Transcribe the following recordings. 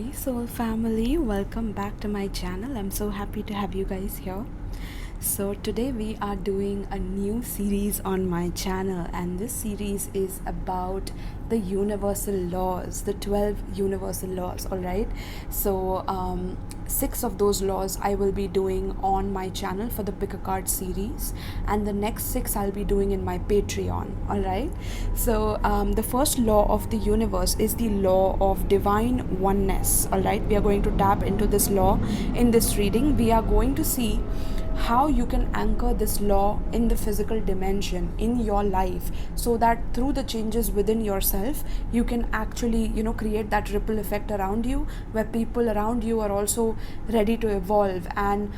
Hey soul family, welcome back to my channel. I'm so happy to have you guys here. So today we are doing a new series on my channel, and this series is about the universal laws, the 12 universal laws. All right, so 6 of those laws I will be doing on my channel for the pick a card series, and the next 6 I'll be doing in my Patreon. All right, so the first law of the universe is the law of divine oneness. All right, we are going to tap into this law in this reading. We are going to see how you can anchor this law in the physical dimension in your life, so that through the changes within yourself you can actually create that ripple effect around you, where people around you are also ready to evolve and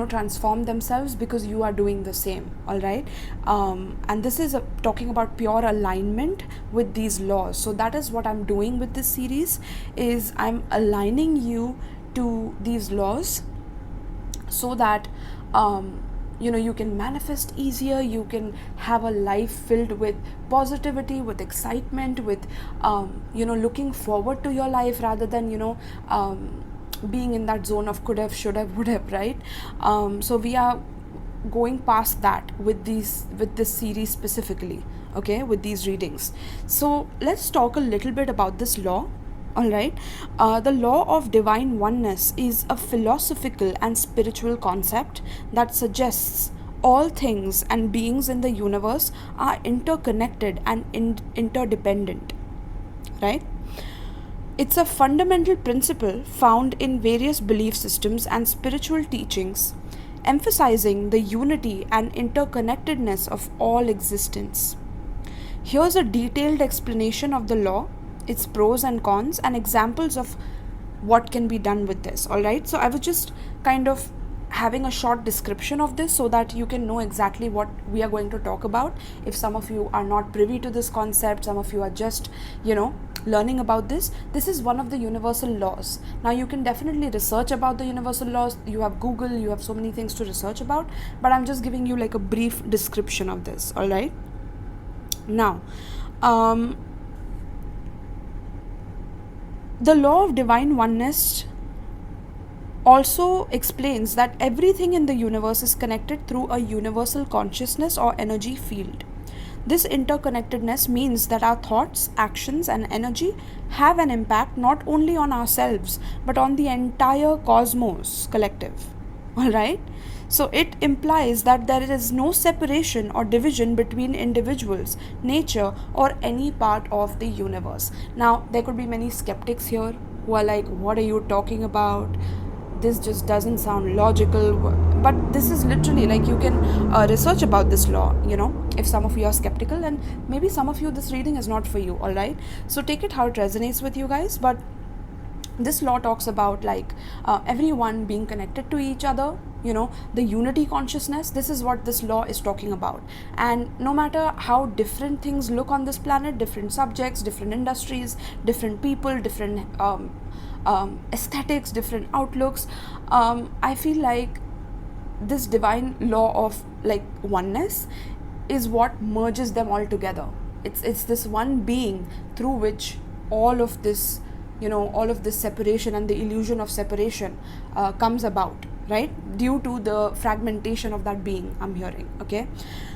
transform themselves because you are doing the same. All right, and this is talking about pure alignment with these laws. So that is what I'm doing with this series, is I'm aligning you to these laws so that you can manifest easier, you can have a life filled with positivity, with excitement, with looking forward to your life, rather than being in that zone of could have, should have, would have, right? So we are going past that with this series specifically, okay, with these readings. So let's talk a little bit about this law. All right, the law of divine oneness is a philosophical and spiritual concept that suggests all things and beings in the universe are interconnected and interdependent, right? It's a fundamental principle found in various belief systems and spiritual teachings, emphasizing the unity and interconnectedness of all existence. Here's a detailed explanation of the law, its pros and cons, and examples of what can be done with this. All right, so I was just kind of having a short description of this so that you can know exactly what we are going to talk about. If some of you are not privy to this concept, some of you are just learning about this is one of the universal laws. Now you can definitely research about the universal laws. You have Google, you have so many things to research about, but I'm just giving you like a brief description of this. All right, now the law of divine oneness also explains that everything in the universe is connected through a universal consciousness or energy field. This interconnectedness means that our thoughts, actions, and energy have an impact not only on ourselves but on the entire cosmos collective. All right? So it implies that there is no separation or division between individuals, nature, or any part of the universe. Now, there could be many skeptics here who are like, what are you talking about? This just doesn't sound logical. But this is literally like, you can research about this law, if some of you are skeptical, and maybe some of you this reading is not for you. All right, so take it how it resonates with you guys. But this law talks about everyone being connected to each other, the unity consciousness. This is what this law is talking about. And no matter how different things look on this planet, different subjects, different industries, different people, different aesthetics, different outlooks, I feel like this divine law of oneness is what merges them all together. It's this one being through which all of this separation and the illusion of separation comes about, right? Due to the fragmentation of that being, I'm hearing. Okay,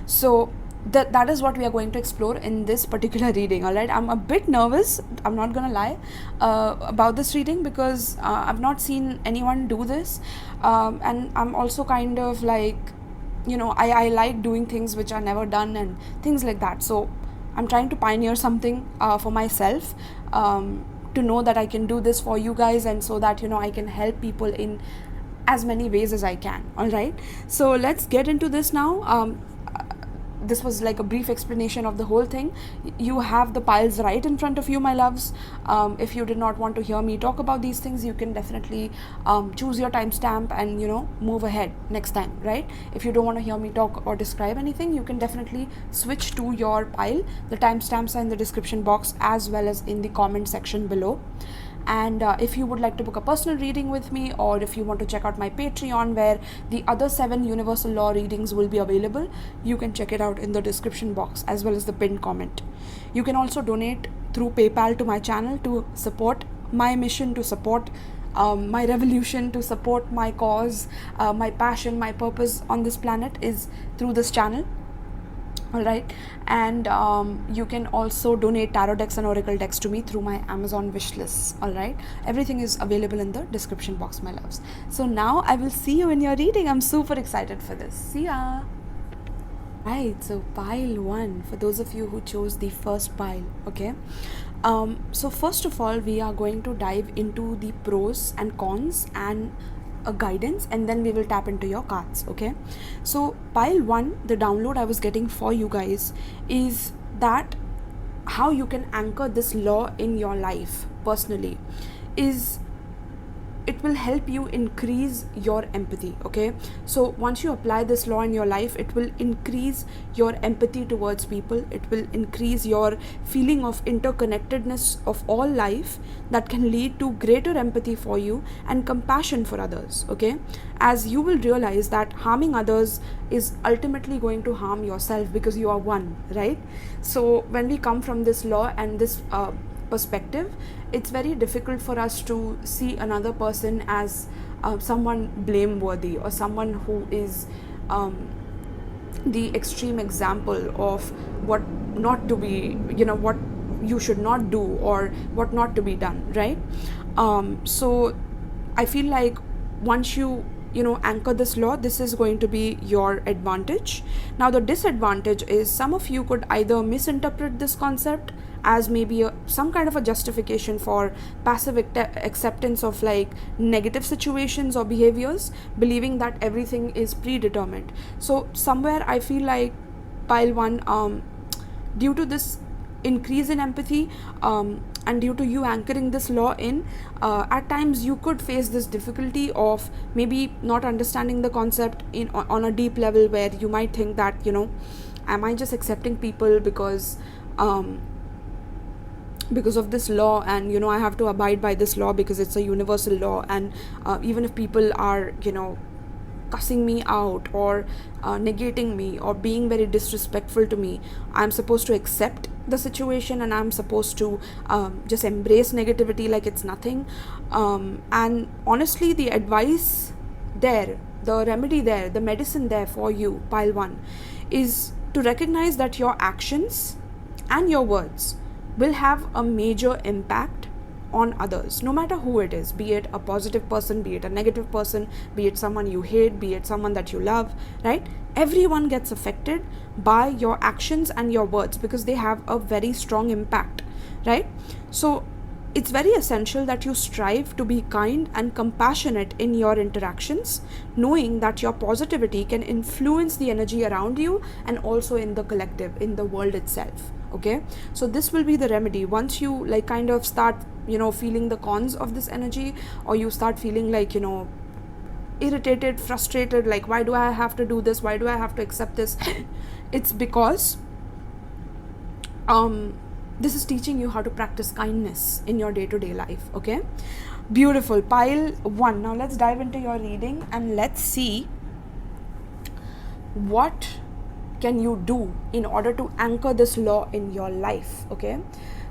so that is what we are going to explore in this particular reading. All right, I'm a bit nervous, I'm not gonna lie, about this reading, because I've not seen anyone do this, and I'm also kind of like, I like doing things which are never done and things like that. So I'm trying to pioneer something for myself, to know that I can do this for you guys, and so that I can help people in as many ways as I can. All right, so let's get into this now. This was like a brief explanation of the whole thing. You have the piles right in front of you, my loves. If you did not want to hear me talk about these things, you can definitely choose your timestamp and move ahead next time, right? If you don't want to hear me talk or describe anything, you can definitely switch to your pile. The timestamps are in the description box as well as in the comment section below. And if you would like to book a personal reading with me, or if you want to check out my Patreon where the other 7 universal law readings will be available, you can check it out in the description box as well as the pinned comment. You can also donate through PayPal to my channel to support my mission, to support my revolution, to support my cause, my passion, my purpose on this planet is through this channel. All right. And you can also donate tarot decks and oracle decks to me through my Amazon wish list. All right, everything is available in the description box, my loves. So now I will see you in your reading. I'm super excited for this. See ya. Right, so pile 1, for those of you who chose the first pile. Okay, so first of all, we are going to dive into the pros and cons and a guidance, and then we will tap into your cards. Okay, so pile 1, the download I was getting for you guys is that how you can anchor this law in your life personally is it will help you increase your empathy. Okay, so once you apply this law in your life, it will increase your empathy towards people. It will increase your feeling of interconnectedness of all life, that can lead to greater empathy for you and compassion for others. Okay, as you will realize that harming others is ultimately going to harm yourself, because you are one, right? So when we come from this law and this perspective, it's very difficult for us to see another person as someone blameworthy, or someone who is the extreme example of what not to be, what you should not do or what not to be done, right? So I feel like once you anchor this law, this is going to be your advantage. Now the disadvantage is some of you could either misinterpret this concept as maybe some kind of a justification for passive acceptance of like negative situations or behaviors, believing that everything is predetermined. So somewhere I feel like pile 1, due to this increase in empathy, and due to you anchoring this law in, at times you could face this difficulty of maybe not understanding the concept on a deep level, where you might think that am I just accepting people because of this law, and I have to abide by this law because it's a universal law, and even if people are cussing me out or negating me or being very disrespectful to me, I'm supposed to accept the situation and I'm supposed to just embrace negativity like it's nothing. And honestly, the advice there, the remedy there, the medicine there for you, pile 1, is to recognize that your actions and your words will have a major impact on others, no matter who it is, be it a positive person, be it a negative person, be it someone you hate, be it someone that you love, right? Everyone gets affected by your actions and your words because they have a very strong impact, right? So it's very essential that you strive to be kind and compassionate in your interactions, knowing that your positivity can influence the energy around you and also in the collective, in the world itself. Okay, so this will be the remedy. Once you like kind of start feeling the cons of this energy, or you start feeling like irritated, frustrated, like why do I have to do this, why do I have to accept this, it's because this is teaching you how to practice kindness in your day-to-day life. Okay, beautiful. Pile 1, now let's dive into your reading and let's see what can you do in order to anchor this law in your life. Okay,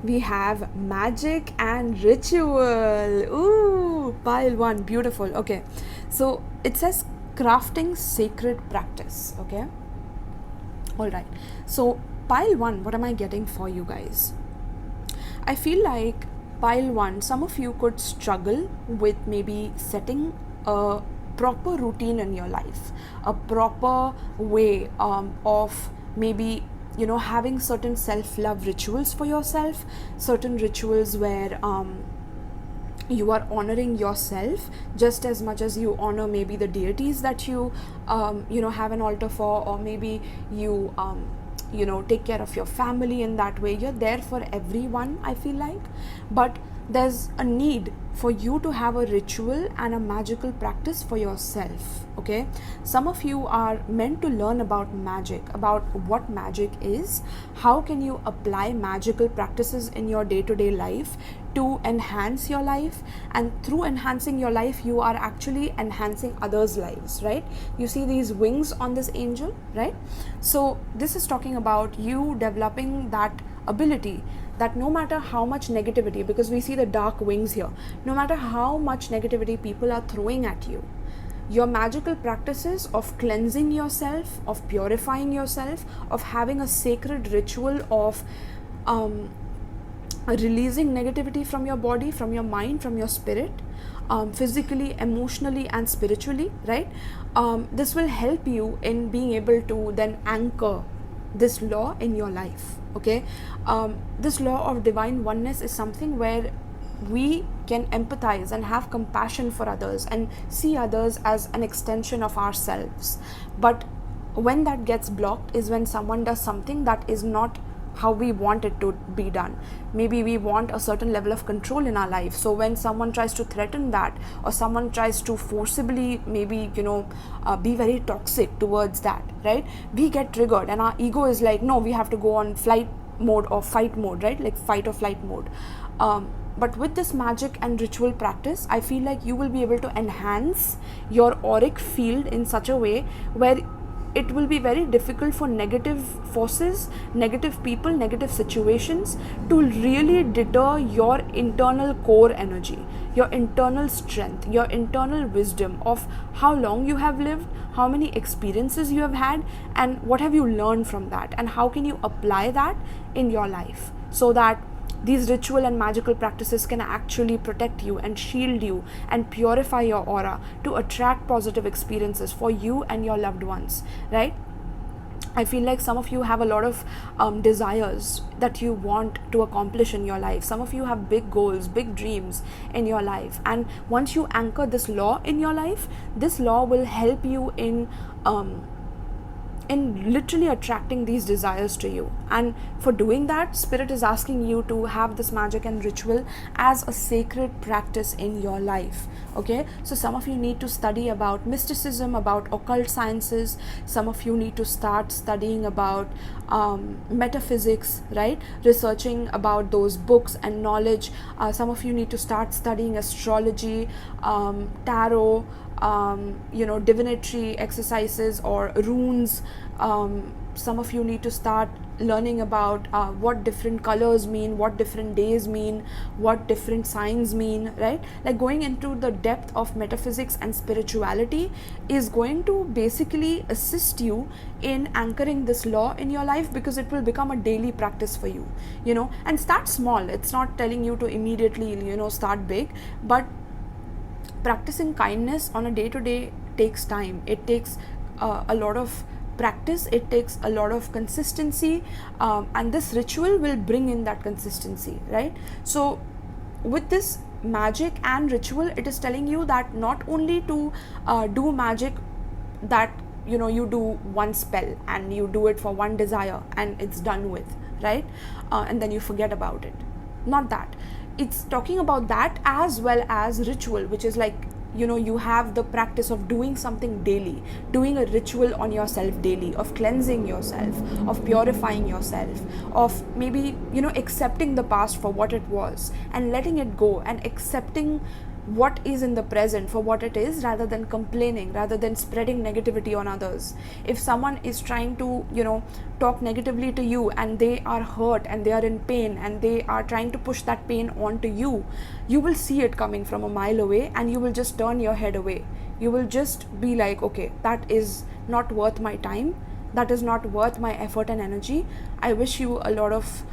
we have magic and ritual. Ooh, pile 1, beautiful. Okay, so it says crafting sacred practice. Okay, all right, so pile 1, what am I getting for you guys? I feel like pile 1, some of you could struggle with maybe setting a proper routine in your life, a proper way of maybe having certain self-love rituals for yourself, certain rituals where you are honoring yourself just as much as you honor maybe the deities that you have an altar for, or maybe you take care of your family in that way. You're there for everyone, I feel like, but there's a need for you to have a ritual and a magical practice for yourself. Okay, some of you are meant to learn about magic, about what magic is, how can you apply magical practices in your day-to-day life to enhance your life, and through enhancing your life you are actually enhancing others' lives, right? You see these wings on this angel, right? So this is talking about you developing that ability that no matter how much negativity, because we see the dark wings here, no matter how much negativity people are throwing at you, your magical practices of cleansing yourself, of purifying yourself, of having a sacred ritual of releasing negativity from your body, from your mind, from your spirit, physically, emotionally, and spiritually, right? This will help you in being able to then anchor this law in your life. Okay, this law of divine oneness is something where we can empathize and have compassion for others and see others as an extension of ourselves. But when that gets blocked is when someone does something that is not how we want it to be done. Maybe we want a certain level of control in our life, so when someone tries to threaten that, or someone tries to forcibly maybe be very toxic towards that, right, we get triggered and our ego is like, no, we have to go on flight mode or fight mode, right, like fight or flight mode. But with this magic and ritual practice, I feel like you will be able to enhance your auric field in such a way where it will be very difficult for negative forces, negative people, negative situations to really deter your internal core energy, your internal strength, your internal wisdom of how long you have lived, how many experiences you have had, and what have you learned from that, and how can you apply that in your life, so that these ritual and magical practices can actually protect you and shield you and purify your aura to attract positive experiences for you and your loved ones, right? I feel like some of you have a lot of desires that you want to accomplish in your life. Some of you have big goals, big dreams in your life. And once you anchor this law in your life, this law will help you in literally attracting these desires to you. And for doing that, Spirit is asking you to have this magic and ritual as a sacred practice in your life. Okay, so some of you need to study about mysticism, about occult sciences. Some of you need to start studying about metaphysics, right, researching about those books and knowledge. Some of you need to start studying astrology, tarot, divinatory exercises or runes. Some of you need to start learning about what different colors mean, what different days mean, what different signs mean, right? Like going into the depth of metaphysics and spirituality is going to basically assist you in anchoring this law in your life, because it will become a daily practice for you, and start small. It's not telling you to immediately, start big, but practicing kindness on a day-to-day takes time. It takes a lot of practice, it takes a lot of consistency, and this ritual will bring in that consistency, right? So with this magic and ritual, it is telling you that not only to do magic that you do one spell and you do it for one desire and it's done with, right, and then you forget about it. Not that. It's talking about that as well as ritual, which is like, you have the practice of doing something daily, doing a ritual on yourself daily, of cleansing yourself, of purifying yourself, of maybe, accepting the past for what it was and letting it go, and accepting what is in the present for what it is, rather than complaining, rather than spreading negativity on others. If someone is trying to talk negatively to you and they are hurt and they are in pain and they are trying to push that pain onto you, you will see it coming from a mile away and you will just turn your head away. You will just be like, okay, that is not worth my time, that is not worth my effort and energy. I wish you a lot of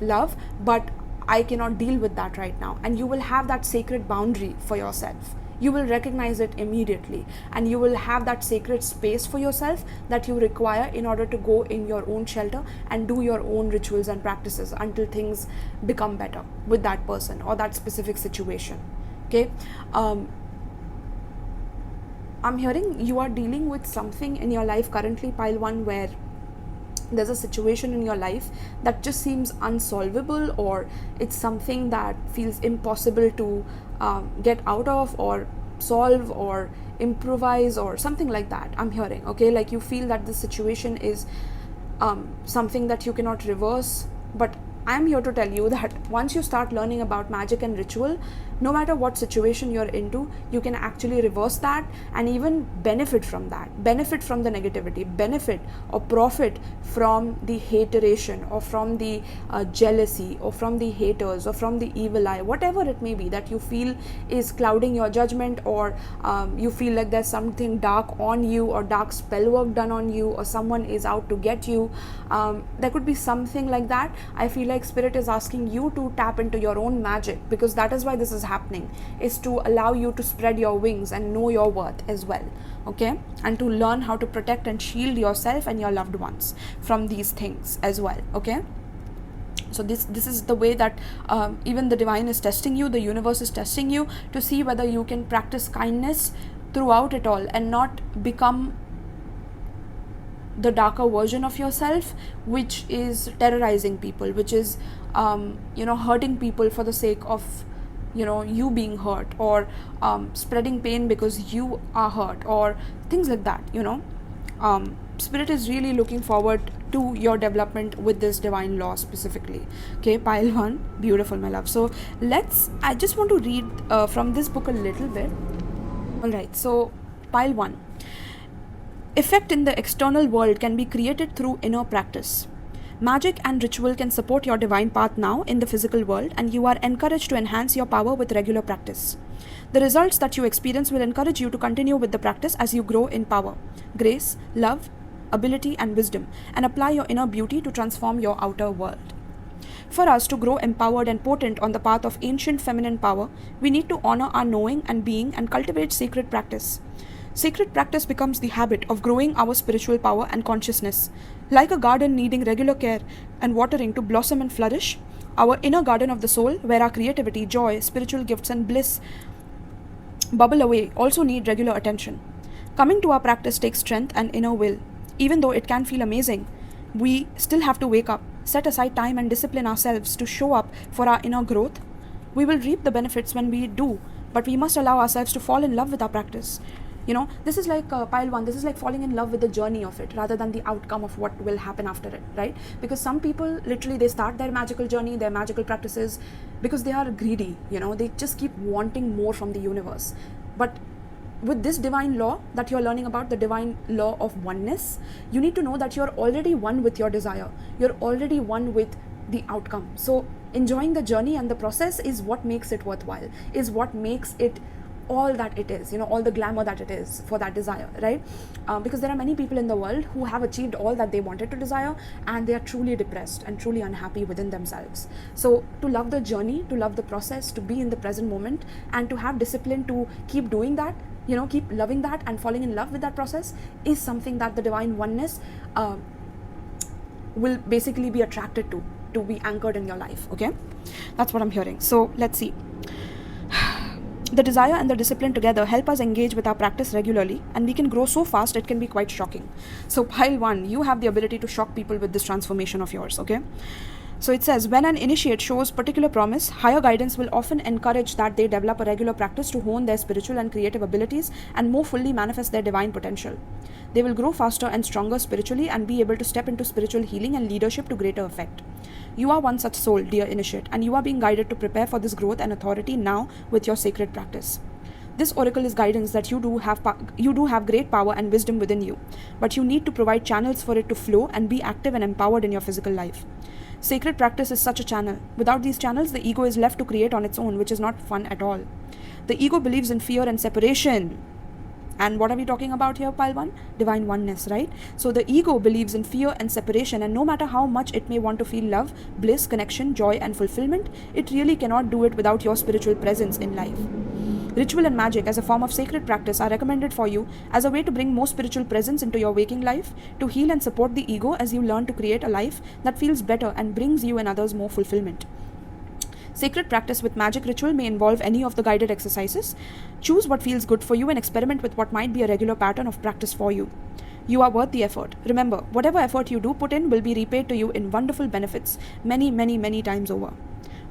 love, but I cannot deal with that right now. And you will have that sacred boundary for yourself. You will recognize it immediately, and you will have that sacred space for yourself that you require in order to go in your own shelter and do your own rituals and practices until things become better with that person or that specific situation. Okay, I'm hearing you are dealing with something in your life currently, pile 1, where there's a situation in your life that just seems unsolvable, or it's something that feels impossible to get out of or solve or improvise or something like that. I'm hearing, okay, like you feel that this situation is something that you cannot reverse, but I'm here to tell you that once you start learning about magic and ritual, no matter what situation you're into, you can actually reverse that and even benefit from that, benefit from the negativity, benefit or profit from the hateration or from the jealousy or from the haters or from the evil eye, whatever it may be that you feel is clouding your judgment, or you feel like there's something dark on you or dark spell work done on you, or someone is out to get you. There could be something like that. I feel like Spirit is asking you to tap into your own magic, because that is why this is happening, is to allow you to spread your wings and know your worth as well, okay, and to learn how to protect and shield yourself and your loved ones from these things as well, okay. So this is the way that even the divine is testing you, the universe is testing you to see whether you can practice kindness throughout it all and not become the darker version of yourself, which is terrorizing people, which is hurting people for the sake of you being hurt, or spreading pain because you are hurt, or things like that. Spirit is really looking forward to your development with this divine law specifically. Okay, pile 1, beautiful, my love. So I just want to read from this book a little bit. All right, so pile 1. Effect in the external world can be created through inner practice. Magic and ritual can support your divine path now in the physical world, and you are encouraged to enhance your power with regular practice. The results that you experience will encourage you to continue with the practice as you grow in power, grace, love, ability, and wisdom, and apply your inner beauty to transform your outer world. For us to grow empowered and potent on the path of ancient feminine power, we need to honor our knowing and being and cultivate sacred practice. Sacred practice becomes the habit of growing our spiritual power and consciousness. Like a garden needing regular care and watering to blossom and flourish, our inner garden of the soul, where our creativity, joy, spiritual gifts, and bliss bubble away, also need regular attention. Coming to our practice takes strength and inner will. Even though it can feel amazing, we still have to wake up, set aside time, and discipline ourselves to show up for our inner growth. We will reap the benefits when we do, but we must allow ourselves to fall in love with our practice. This is like pile 1, this is like falling in love with the journey of it rather than the outcome of what will happen after it, right? Because some people literally, they start their magical journey, their magical practices, because they are greedy, they just keep wanting more from the universe. But with this divine law that you're learning about, the divine law of oneness, you need to know that you're already one with your desire. You're already one with the outcome. So enjoying the journey and the process is what makes it worthwhile, is what makes it all that it is, all the glamour that it is for that desire, right? Because there are many people in the world who have achieved all that they wanted to desire, and they are truly depressed and truly unhappy within themselves. So to love the journey, to love the process, to be in the present moment, and to have discipline to keep doing that, keep loving that and falling in love with that process, is something that the divine oneness will basically be attracted to be anchored in your life, okay? That's what I'm hearing. So let's see. The desire and the discipline together help us engage with our practice regularly, and we can grow so fast it can be quite shocking. So pile 1, you have the ability to shock people with this transformation of yours, okay? So it says, when an initiate shows particular promise, higher guidance will often encourage that they develop a regular practice to hone their spiritual and creative abilities and more fully manifest their divine potential. They will grow faster and stronger spiritually and be able to step into spiritual healing and leadership to greater effect. You are one such soul, dear initiate, and you are being guided to prepare for this growth and authority now with your sacred practice. This oracle is guidance that you do have great power and wisdom within you, but you need to provide channels for it to flow and be active and empowered in your physical life. Sacred practice is such a channel. Without these channels, the ego is left to create on its own, which is not fun at all. The ego believes in fear and separation. And what are we talking about here, pile 1? Divine oneness, right? So the ego believes in fear and separation, and no matter how much it may want to feel love, bliss, connection, joy, and fulfillment, it really cannot do it without your spiritual presence in life. Ritual and magic as a form of sacred practice are recommended for you as a way to bring more spiritual presence into your waking life, to heal and support the ego as you learn to create a life that feels better and brings you and others more fulfillment. Sacred practice with magic ritual may involve any of the guided exercises. Choose what feels good for you and experiment with what might be a regular pattern of practice for you. You are worth the effort. Remember, whatever effort you do put in will be repaid to you in wonderful benefits many, many, many times over.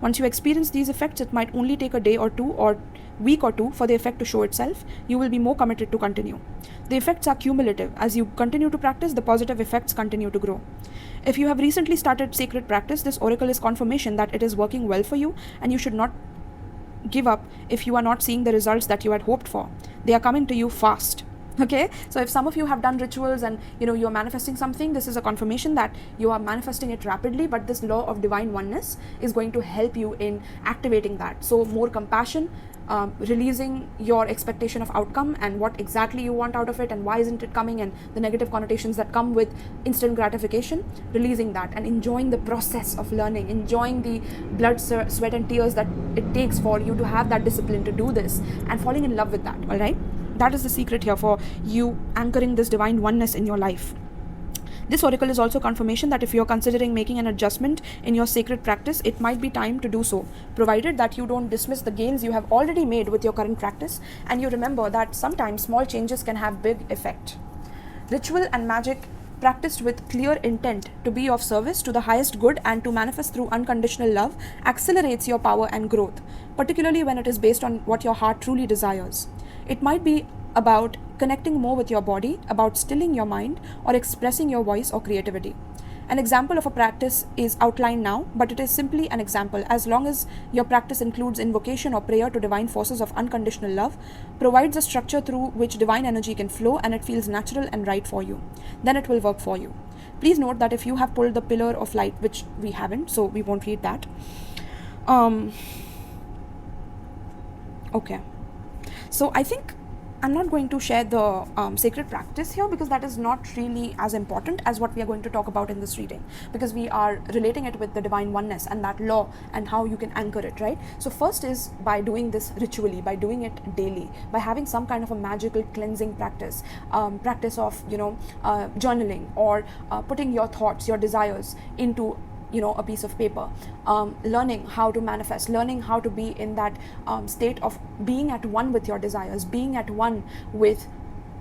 Once you experience these effects, it might only take a day or two or week or two for the effect to show itself. You will be more committed to continue. The effects are cumulative. As you continue to practice, the positive effects continue to grow. If you have recently started sacred practice, this oracle is confirmation that it is working well for you, and you should not give up if you are not seeing the results that you had hoped for. They are coming to you fast. Okay, so if some of you have done rituals and you're manifesting something, this is a confirmation that you are manifesting it rapidly, but this law of divine oneness is going to help you in activating that. So more compassion, releasing your expectation of outcome and what exactly you want out of it and why isn't it coming, and the negative connotations that come with instant gratification, releasing that and enjoying the process of learning, enjoying the blood, sweat and tears that it takes for you to have that discipline to do this, and falling in love with that. All right, that is the secret here for you anchoring this divine oneness in your life. This oracle is also confirmation that if you're considering making an adjustment in your sacred practice, it might be time to do so, provided that you don't dismiss the gains you have already made with your current practice, and you remember that sometimes small changes can have big effect. Ritual and magic practiced with clear intent to be of service to the highest good and to manifest through unconditional love accelerates your power and growth, particularly when it is based on what your heart truly desires. It might be about connecting more with your body, about stilling your mind, or expressing your voice or creativity. An example of a practice is outlined now, but it is simply an example. As long as your practice includes invocation or prayer to divine forces of unconditional love, provides a structure through which divine energy can flow, and it feels natural and right for you, then it will work for you. Please note that if you have pulled the pillar of light, which we haven't, so we won't read that. Okay. So I think I'm not going to share the sacred practice here, because that is not really as important as what we are going to talk about in this reading, because we are relating it with the divine oneness and that law and how you can anchor it, right? So first is by doing this ritually, by doing it daily, by having some kind of a magical cleansing practice, practice of journaling, or putting your thoughts, your desires into a piece of paper, learning how to manifest, learning how to be in that state of being at one with your desires, being at one with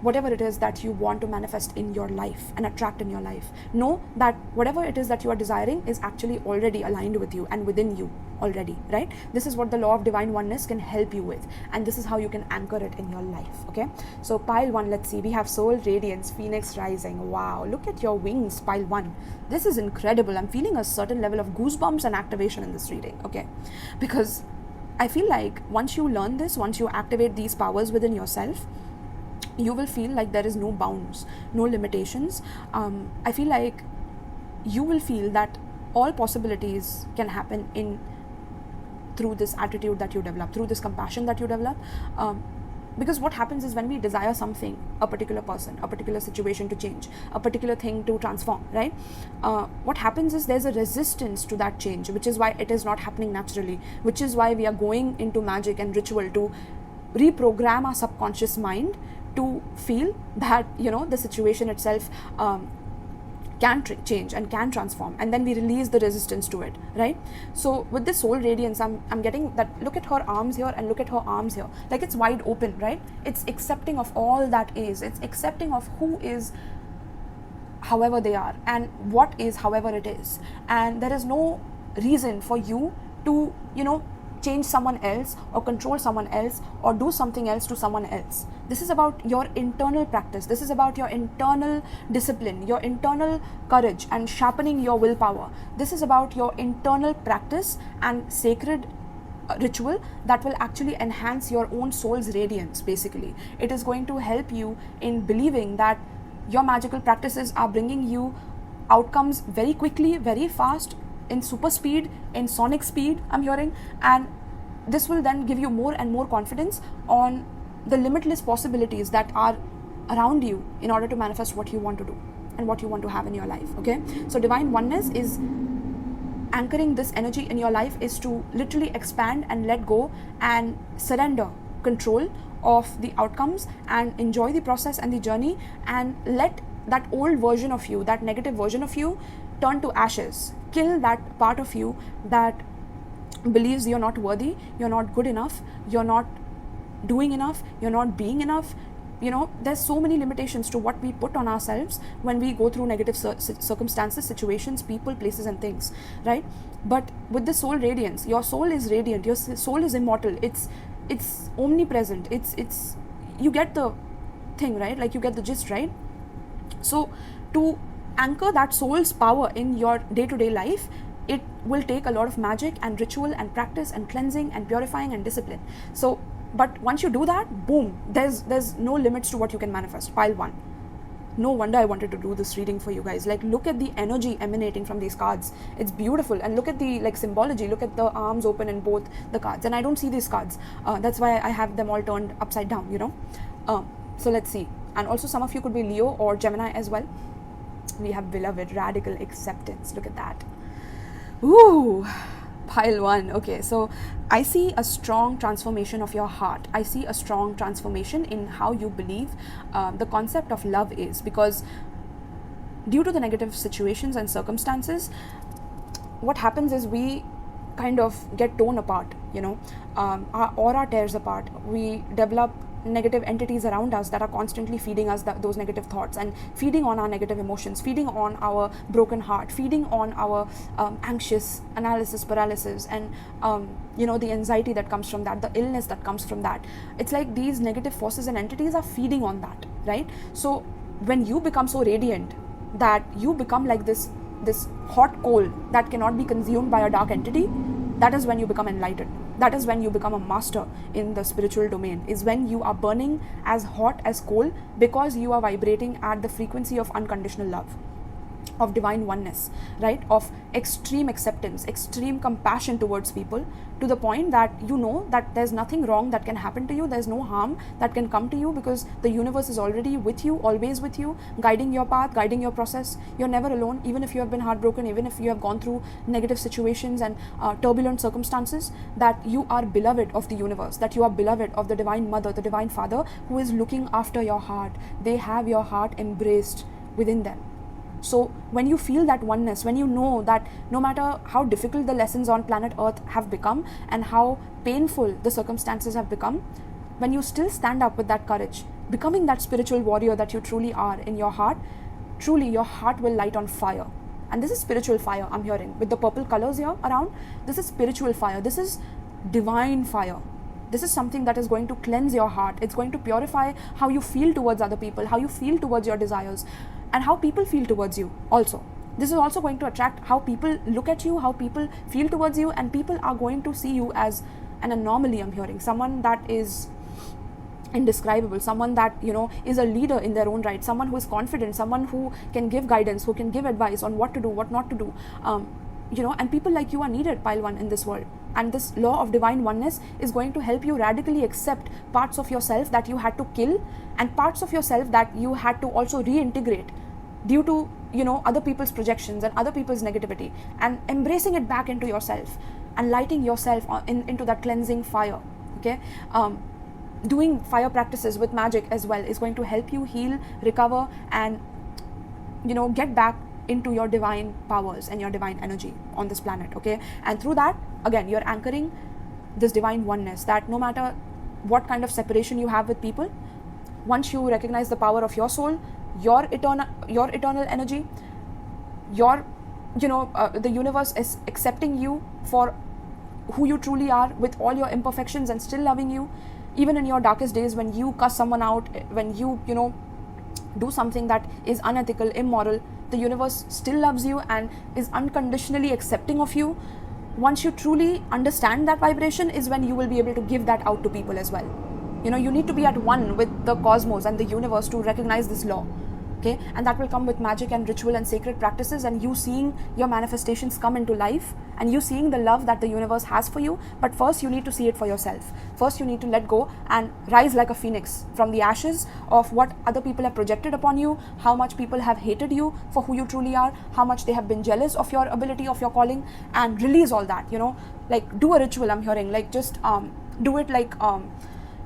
whatever it is that you want to manifest in your life and attract in your life. Know that whatever it is that you are desiring is actually already aligned with you and within you already, right? This is what the law of divine oneness can help you with, and this is how you can anchor it in your life. Okay, so pile 1, let's see, we have soul radiance, phoenix rising. Wow, look at your wings, pile 1. This is incredible. I'm feeling a certain level of goosebumps and activation in this reading. Okay, because I feel like once you learn this, once you activate these powers within yourself, you will feel like there is no bounds, no limitations. I feel like you will feel that all possibilities can happen through this attitude that you develop, through this compassion that you develop. Because what happens is when we desire something, a particular person, a particular situation to change, a particular thing to transform, right? What happens is there's a resistance to that change, which is why it is not happening naturally, which is why we are going into magic and ritual to reprogram our subconscious mind to feel that the situation itself can change and can transform, and then we release the resistance to it, right? So with this soul radiance, I'm getting that. Look at her arms here and look at her arms here, like it's wide open, right? It's accepting of all that is. It's accepting of who is however they are and what is however it is, and there is no reason for you to change someone else or control someone else or do something else to someone else. This is about your internal practice. This is about your internal discipline, your internal courage and sharpening your willpower. This is about your internal practice and sacred ritual that will actually enhance your own soul's radiance. Basically, it is going to help you in believing that your magical practices are bringing you outcomes very quickly, very fast, in super speed, in sonic speed, I'm hearing, and this will then give you more and more confidence on the limitless possibilities that are around you in order to manifest what you want to do and what you want to have in your life. Okay, so divine oneness is anchoring this energy in your life, is to literally expand and let go and surrender control of the outcomes and enjoy the process and the journey, and let that old version of you, that negative version of you, turn to ashes. Kill that part of you that believes you're not worthy, you're not good enough, you're not doing enough, you're not being enough. There's so many limitations to what we put on ourselves when we go through negative circumstances, situations, people, places and things, right? But with the soul radiance, your soul is radiant, your soul is immortal, it's omnipresent, it's you get the thing, right? Like you get the gist, right? So to anchor that soul's power in your day-to-day life, it will take a lot of magic and ritual and practice and cleansing and purifying and discipline. So, but once you do that, boom, there's no limits to what you can manifest. Pile 1. No wonder I wanted to do this reading for you guys. Like, look at the energy emanating from these cards. It's beautiful. And look at the like symbology. Look at the arms open in both the cards. And I don't see these cards. That's why I have them all turned upside down, you know. So let's see. And also some of you could be Leo or Gemini as well. We have beloved, radical acceptance. Look at that. Ooh, pile 1. Okay, so I see a strong transformation of your heart. I see a strong transformation in how you believe the concept of love is, because due to the negative situations and circumstances, what happens is we kind of get torn apart, you know, our aura tears apart. We develop negative entities around us that are constantly feeding us those negative thoughts and feeding on our negative emotions, feeding on our broken heart, feeding on our anxious analysis paralysis, and you know, the anxiety that comes from that, the illness that comes from that. It's like these negative forces and entities are feeding on that, right? So when you become so radiant that you become like this hot coal that cannot be consumed by a dark entity, that is when you become enlightened. That is when you become a master in the spiritual domain, is when you are burning as hot as coal, because you are vibrating at the frequency of unconditional love, of divine oneness, right? Of extreme acceptance, extreme compassion towards people, to the point that you know that there's nothing wrong that can happen to you, there's no harm that can come to you, because the universe is already with you, always with you, guiding your path, guiding your process. You're never alone, even if you have been heartbroken, even if you have gone through negative situations and turbulent circumstances, that you are beloved of the universe, that you are beloved of the divine mother, the divine father, who is looking after your heart. They have your heart embraced within them. So when you feel that oneness, when you know that no matter how difficult the lessons on planet Earth have become and how painful the circumstances have become, when you still stand up with that courage, becoming that spiritual warrior that you truly are in your heart, truly your heart will light on fire. And this is spiritual fire, I'm hearing, with the purple colors here around. This is spiritual fire. This is divine fire. This is something that is going to cleanse your heart. It's going to purify how you feel towards other people, how you feel towards your desires, and how people feel towards you also. This is also going to attract how people look at you, how people feel towards you, and people are going to see you as an anomaly, I'm hearing. Someone that is indescribable, someone that, you know, is a leader in their own right, someone who is confident, someone who can give guidance, who can give advice on what to do, what not to do. You know, and people like you are needed, pile 1, in this world. And this law of divine oneness is going to help you radically accept parts of yourself that you had to kill, and parts of yourself that you had to also reintegrate due to, you know, other people's projections and other people's negativity, and embracing it back into yourself and lighting yourself into that cleansing fire. Okay, doing fire practices with magic as well is going to help you heal, recover, and, you know, get back into your divine powers and your divine energy on this planet. Okay, and through that, again, you're anchoring this divine oneness, that no matter what kind of separation you have with people, once you recognize the power of your soul, your eternal energy, your, you know, the universe is accepting you for who you truly are, with all your imperfections, and still loving you even in your darkest days, when you cuss someone out, when you know, do something that is unethical, immoral. The universe still loves you and is unconditionally accepting of you. Once you truly understand that vibration is when you will be able to give that out to people as well. You know, you need to be at one with the cosmos and the universe to recognize this law. Okay, and that will come with magic and ritual and sacred practices, and you seeing your manifestations come into life, and you seeing the love that the universe has for you. But first you need to see it for yourself. First you need to let go and rise like a phoenix from the ashes of what other people have projected upon you, how much people have hated you for who you truly are, how much they have been jealous of your ability, of your calling, and release all that. You know, like do a ritual, I'm hearing, like just do it like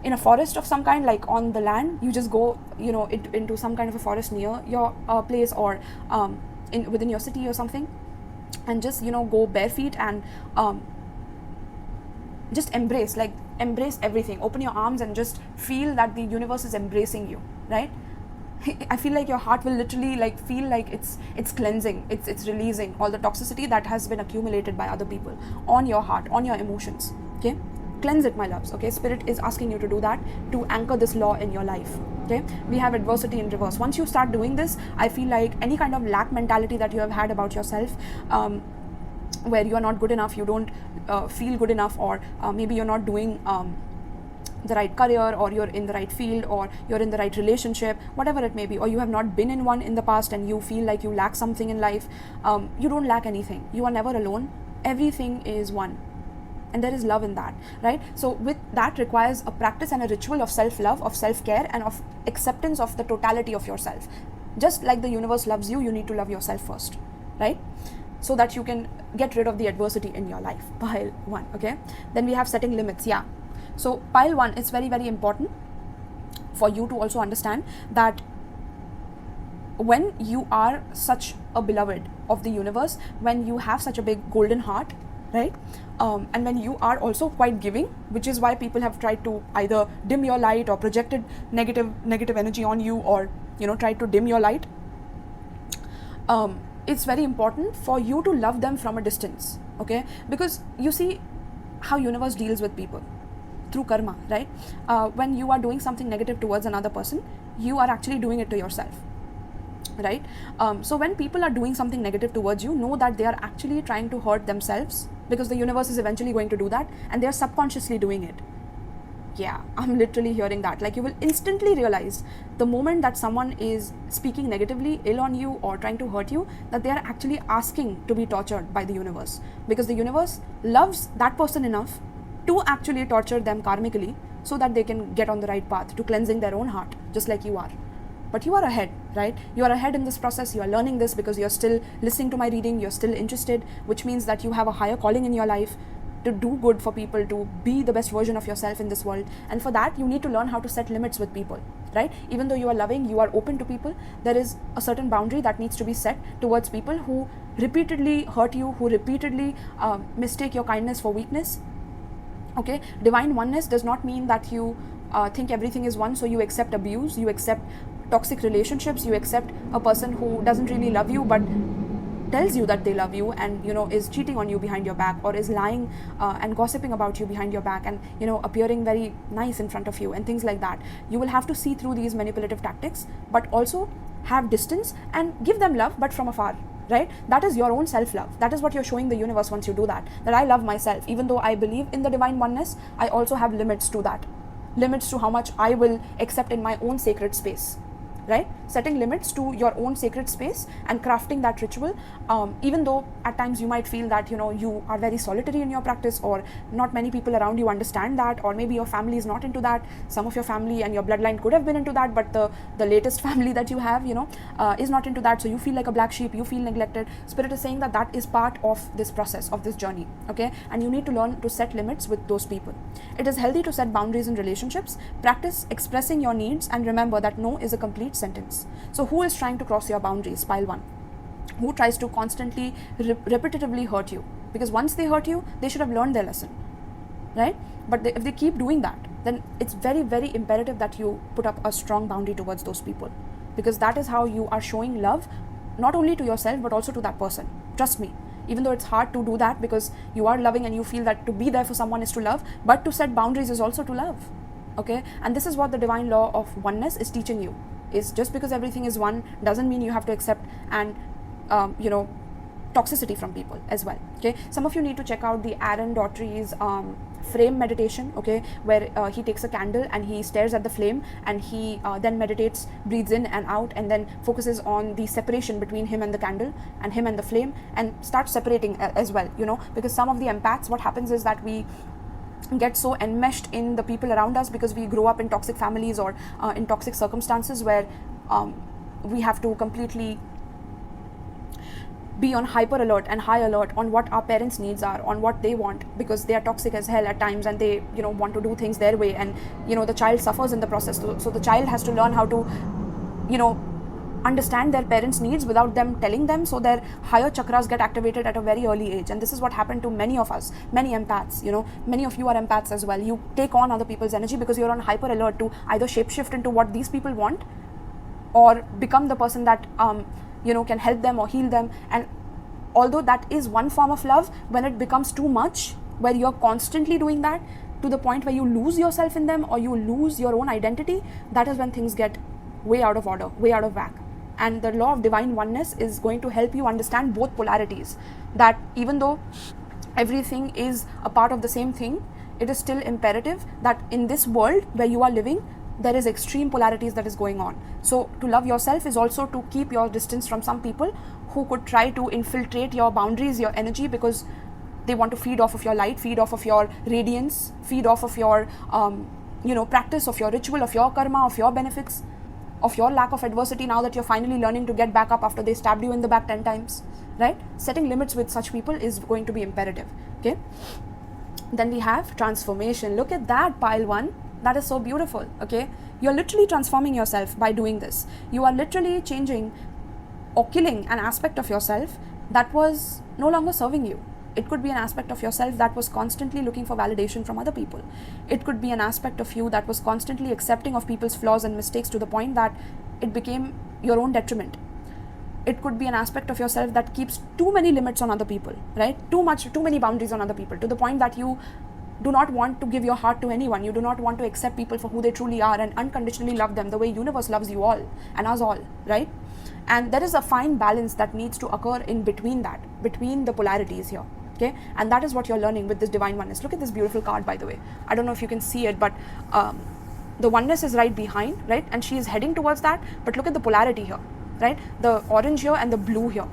in a forest of some kind, like on the land. You just go, you know, into some kind of a forest near your place, or within your city or something, and just, you know, go bare feet and just embrace everything. Open your arms and just feel that the universe is embracing you, right? I feel like your heart will literally like feel like it's cleansing, it's releasing all the toxicity that has been accumulated by other people on your heart, on your emotions. Okay, cleanse it, my loves. Okay, spirit is asking you to do that, to anchor this law in your life. Okay, we have adversity in reverse. Once you start doing this, I feel like any kind of lack mentality that you have had about yourself, where you are not good enough, you don't feel good enough, or maybe you're not doing the right career, or you're in the right field, or you're in the right relationship, whatever it may be, or you have not been in one in the past and you feel like you lack something in life. You don't lack anything. You are never alone. Everything is one, and there is love in that, right? So with that requires a practice and a ritual of self-love, of self-care, and of acceptance of the totality of yourself. Just like the universe loves you, you need to love yourself first, right? So that you can get rid of the adversity in your life. Pile 1. Okay, then we have setting limits. Yeah, so pile 1 is very, very important for you to also understand that when you are such a beloved of the universe, when you have such a big golden heart, right, and when you are also quite giving, which is why people have tried to either dim your light or projected negative energy on you, or tried to dim your light, it's very important for you to love them from a distance. Okay, because you see how universe deals with people through karma, right? When you are doing something negative towards another person, you are actually doing it to yourself, right? So when people are doing something negative towards you, know that they are actually trying to hurt themselves, because the universe is eventually going to do that, and they are subconsciously doing it. Yeah, I'm literally hearing that. Like, you will instantly realize the moment that someone is speaking negatively, ill on you, or trying to hurt you, that they are actually asking to be tortured by the universe, because the universe loves that person enough to actually torture them karmically, so that they can get on the right path to cleansing their own heart, just like you are. But you are ahead, right? You are ahead in this process. You are learning this because you're still listening to my reading, you're still interested, which means that you have a higher calling in your life to do good for people, to be the best version of yourself in this world. And for that, you need to learn how to set limits with people, right? Even though you are loving, you are open to people, there is a certain boundary that needs to be set towards people who repeatedly hurt you, who repeatedly mistake your kindness for weakness. Okay, divine oneness does not mean that you think everything is one, so you accept abuse, you accept toxic relationships, you accept a person who doesn't really love you but tells you that they love you, and is cheating on you behind your back, or is lying and gossiping about you behind your back, and appearing very nice in front of you and things like that. You will have to see through these manipulative tactics, but also have distance and give them love, but from afar, right? That is your own self-love. That is what you're showing the universe once you do that I love myself. Even though I believe in the divine oneness, I also have limits to that, limits to how much I will accept in my own sacred space, right? Setting limits to your own sacred space and crafting that ritual, even though at times you might feel that you are very solitary in your practice, or not many people around you understand that, or maybe your family is not into that. Some of your family and your bloodline could have been into that, but the latest family that you have is not into that, so you feel like a black sheep, you feel neglected. Spirit is saying that is part of this process, of this journey. Okay, and you need to learn to set limits with those people. It is healthy to set boundaries in relationships. Practice expressing your needs, and remember that no is a complete sentence. So who is trying to cross your boundaries? Pile 1. Who tries to constantly repetitively hurt you? Because once they hurt you, they should have learned their lesson, right? But if they keep doing that, then it's very, very imperative that you put up a strong boundary towards those people, because that is how you are showing love, not only to yourself but also to that person. Trust me, even though it's hard to do that because you are loving and you feel that to be there for someone is to love, but to set boundaries is also to love. Okay, and this is what the divine law of oneness is teaching you. Is just because everything is one doesn't mean you have to accept and toxicity from people as well. Okay, some of you need to check out the Aaron Daughtry's flame meditation, okay, where he takes a candle and he stares at the flame, and he then meditates, breathes in and out, and then focuses on the separation between him and the candle and him and the flame, and starts separating as well, because some of the empaths, what happens is that we get so enmeshed in the people around us because we grow up in toxic families or in toxic circumstances where we have to completely be on hyper alert and high alert on what our parents' needs are, on what they want, because they are toxic as hell at times, and they want to do things their way, and the child suffers in the process. So the child has to learn how to understand their parents' needs without them telling them, so their higher chakras get activated at a very early age. And this is what happened to many of us, many empaths. Many of you are empaths as well. You take on other people's energy because you're on hyper alert to either shapeshift into what these people want, or become the person that can help them or heal them. And although that is one form of love, when it becomes too much, where you're constantly doing that, to the point where you lose yourself in them or you lose your own identity, that is when things get way out of order, way out of whack. And the law of divine oneness is going to help you understand both polarities, that even though everything is a part of the same thing, it is still imperative that in this world where you are living, there is extreme polarities that is going on. So to love yourself is also to keep your distance from some people who could try to infiltrate your boundaries, your energy, because they want to feed off of your light, feed off of your radiance, feed off of your practice, of your ritual, of your karma, of your benefits, of your lack of adversity now that you're finally learning to get back up after they stabbed you in the back 10 times, right? Setting limits with such people is going to be imperative, okay? Then we have transformation. Look at that, pile 1. That is so beautiful, okay? You're literally transforming yourself by doing this. You are literally changing or killing an aspect of yourself that was no longer serving you. It could be an aspect of yourself that was constantly looking for validation from other people. It could be an aspect of you that was constantly accepting of people's flaws and mistakes to the point that it became your own detriment. It could be an aspect of yourself that keeps too many limits on other people, right? Too many boundaries on other people, to the point that you do not want to give your heart to anyone. You do not want to accept people for who they truly are and unconditionally love them the way universe loves you all and us all, right? And there is a fine balance that needs to occur in between that, between the polarities here. Okay, and that is what you're learning with this divine oneness. Look at this beautiful card, by the way. I don't know if you can see it, but the oneness is right behind, right? And she is heading towards that. But look at the polarity here, right? The orange here and the blue here,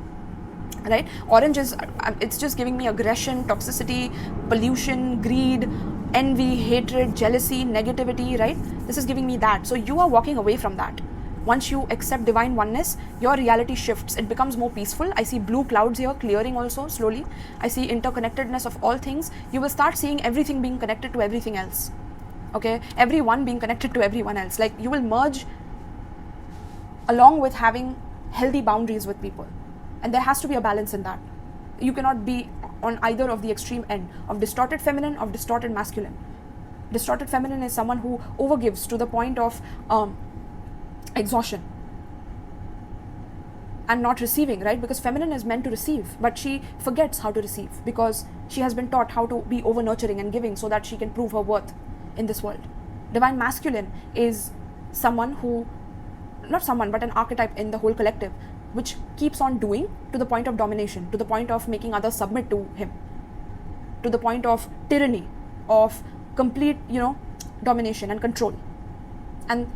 right? Orange is, it's just giving me aggression, toxicity, pollution, greed, envy, hatred, jealousy, negativity, right? This is giving me that. So you are walking away from that. Once you accept divine oneness, your reality shifts. It becomes more peaceful. I see blue clouds here clearing also slowly. I see interconnectedness of all things. You will start seeing everything being connected to everything else. Okay, everyone being connected to everyone else. Like you will merge along with having healthy boundaries with people. And there has to be a balance in that. You cannot be on either of the extreme end of distorted feminine, of distorted masculine. Distorted feminine is someone who overgives to the point of exhaustion and not receiving, right? Because feminine is meant to receive, but she forgets how to receive because she has been taught how to be over nurturing and giving so that she can prove her worth in this world. Divine masculine is someone who, not someone, but an archetype in the whole collective, which keeps on doing to the point of domination, to the point of making others submit to him, to the point of tyranny, of complete, domination and control. And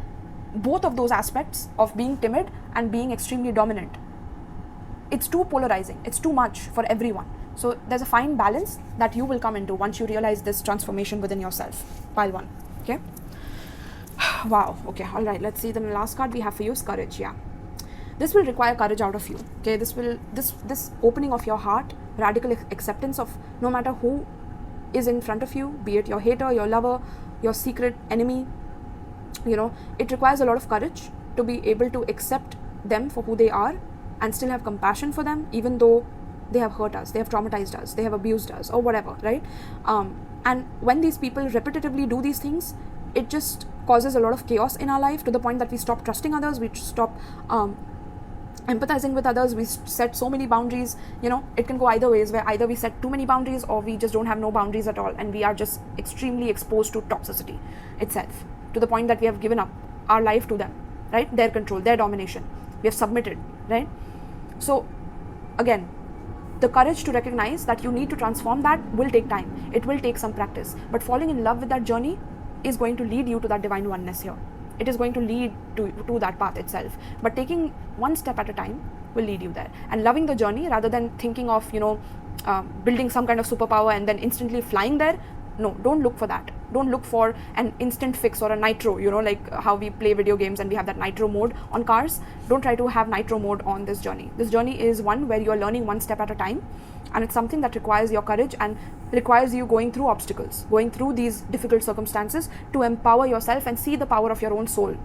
both of those aspects of being timid and being extremely dominant, it's too polarizing, it's too much for everyone. So there's a fine balance that you will come into once you realize this transformation within yourself. Pile 1, okay? Wow, okay, all right, let's see. The last card we have for you is courage. Yeah, this will require courage out of you, okay? This opening of your heart, radical acceptance of no matter who is in front of you, be it your hater, your lover, your secret enemy, it requires a lot of courage to be able to accept them for who they are and still have compassion for them, even though they have hurt us, they have traumatized us, they have abused us, or whatever, right? And when these people repetitively do these things, it just causes a lot of chaos in our life to the point that we stop trusting others, we stop empathizing with others, we set so many boundaries. It can go either ways, where either we set too many boundaries or we just don't have no boundaries at all, and we are just extremely exposed to toxicity itself, to the point that we have given up our life to them, right? Their control, their domination. We have submitted, right? So again, the courage to recognize that you need to transform that will take time. It will take some practice. But falling in love with that journey is going to lead you to that divine oneness here. It is going to lead to that path itself. But taking one step at a time will lead you there. And loving the journey rather than thinking of, building some kind of superpower and then instantly flying there. No, don't look for that. Don't look for an instant fix or a nitro, like how we play video games and we have that nitro mode on cars. Don't try to have nitro mode on this journey. This journey is one where you're learning one step at a time, and it's something that requires your courage and requires you going through obstacles, going through these difficult circumstances to empower yourself and see the power of your own soul,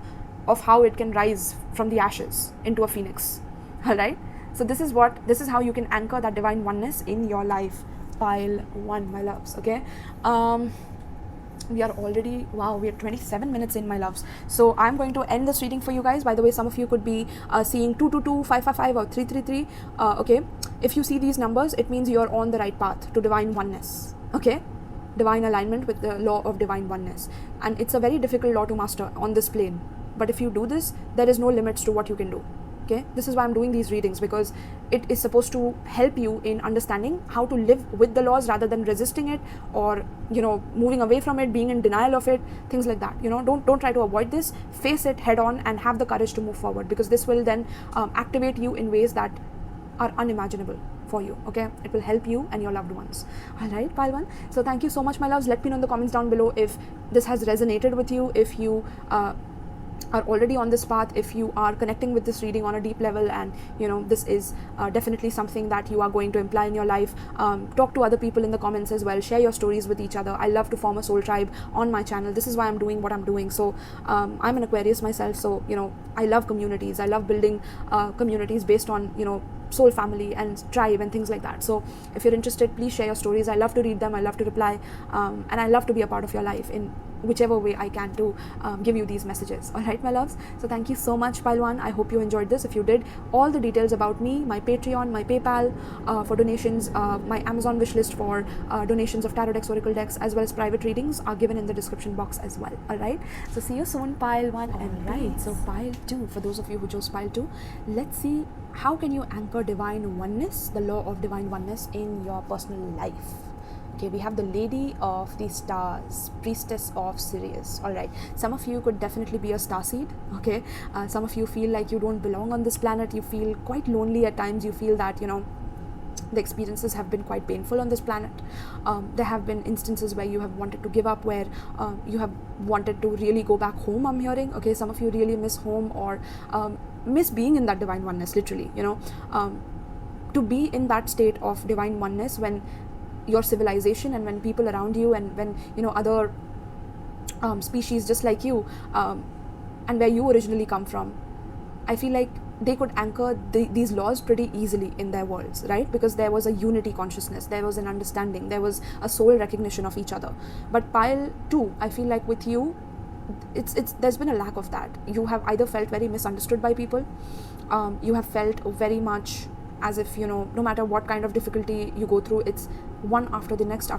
of how it can rise from the ashes into a phoenix. All right? So this is how you can anchor that divine oneness in your life. Pile 1, my loves. Okay, we are 27 minutes in, my loves. So I'm going to end this reading for you guys. By the way, some of you could be seeing 222, 555 or 333. Okay, if you see these numbers, it means you're on the right path to divine oneness. Okay, divine alignment with the law of divine oneness. And it's a very difficult law to master on this plane. But if you do this, there is no limits to what you can do. Okay, this is why I'm doing these readings, because it is supposed to help you in understanding how to live with the laws rather than resisting it, or moving away from it, being in denial of it, things like that. Don't try to avoid this. Face it head on and have the courage to move forward, because this will then activate you in ways that are unimaginable for you. Okay, it will help you and your loved ones. All right, pile 1. So thank you so much, my loves. Let me know in the comments down below if this has resonated with you, if you are already on this path, if you are connecting with this reading on a deep level, and this is definitely something that you are going to imply in your life. Talk to other people in the comments as well. Share your stories with each other. I love to form a soul tribe on my channel. This is why I'm doing what I'm doing. So I'm an Aquarius myself, so I love communities. I love building communities based on soul family and tribe and things like that. So if you're interested, please share your stories. I love to read them. I love to reply, and I love to be a part of your life in whichever way I can to give you these messages. All right, my loves. So thank you so much, pile 1. I hope you enjoyed this. If you did, all the details about me, my Patreon, my PayPal for donations, my Amazon wishlist for donations of tarot decks, oracle decks, as well as private readings are given in the description box as well. All right, so see you soon, pile 1. And right, so pile 2, for those of you who chose pile 2, let's see how can you anchor divine oneness, the law of divine oneness, in your personal life. Okay, we have the Lady of the Stars, Priestess of Sirius. All right, some of you could definitely be a starseed. Okay, some of you feel like you don't belong on this planet. You feel quite lonely at times. You feel that the experiences have been quite painful on this planet. There have been instances where you have wanted to give up, where you have wanted to really go back home, I'm hearing. Okay, some of you really miss home, or miss being in that divine oneness, literally. To be in that state of divine oneness when your civilization and when people around you and when other species just like you, and where you originally come from, I feel like they could anchor these laws pretty easily in their worlds, right? Because there was a unity consciousness, there was an understanding, there was a soul recognition of each other. But pile 2, I feel like with you, there's been a lack of that. You have either felt very misunderstood by people, you have felt very much as if no matter what kind of difficulty you go through, it's one after the next,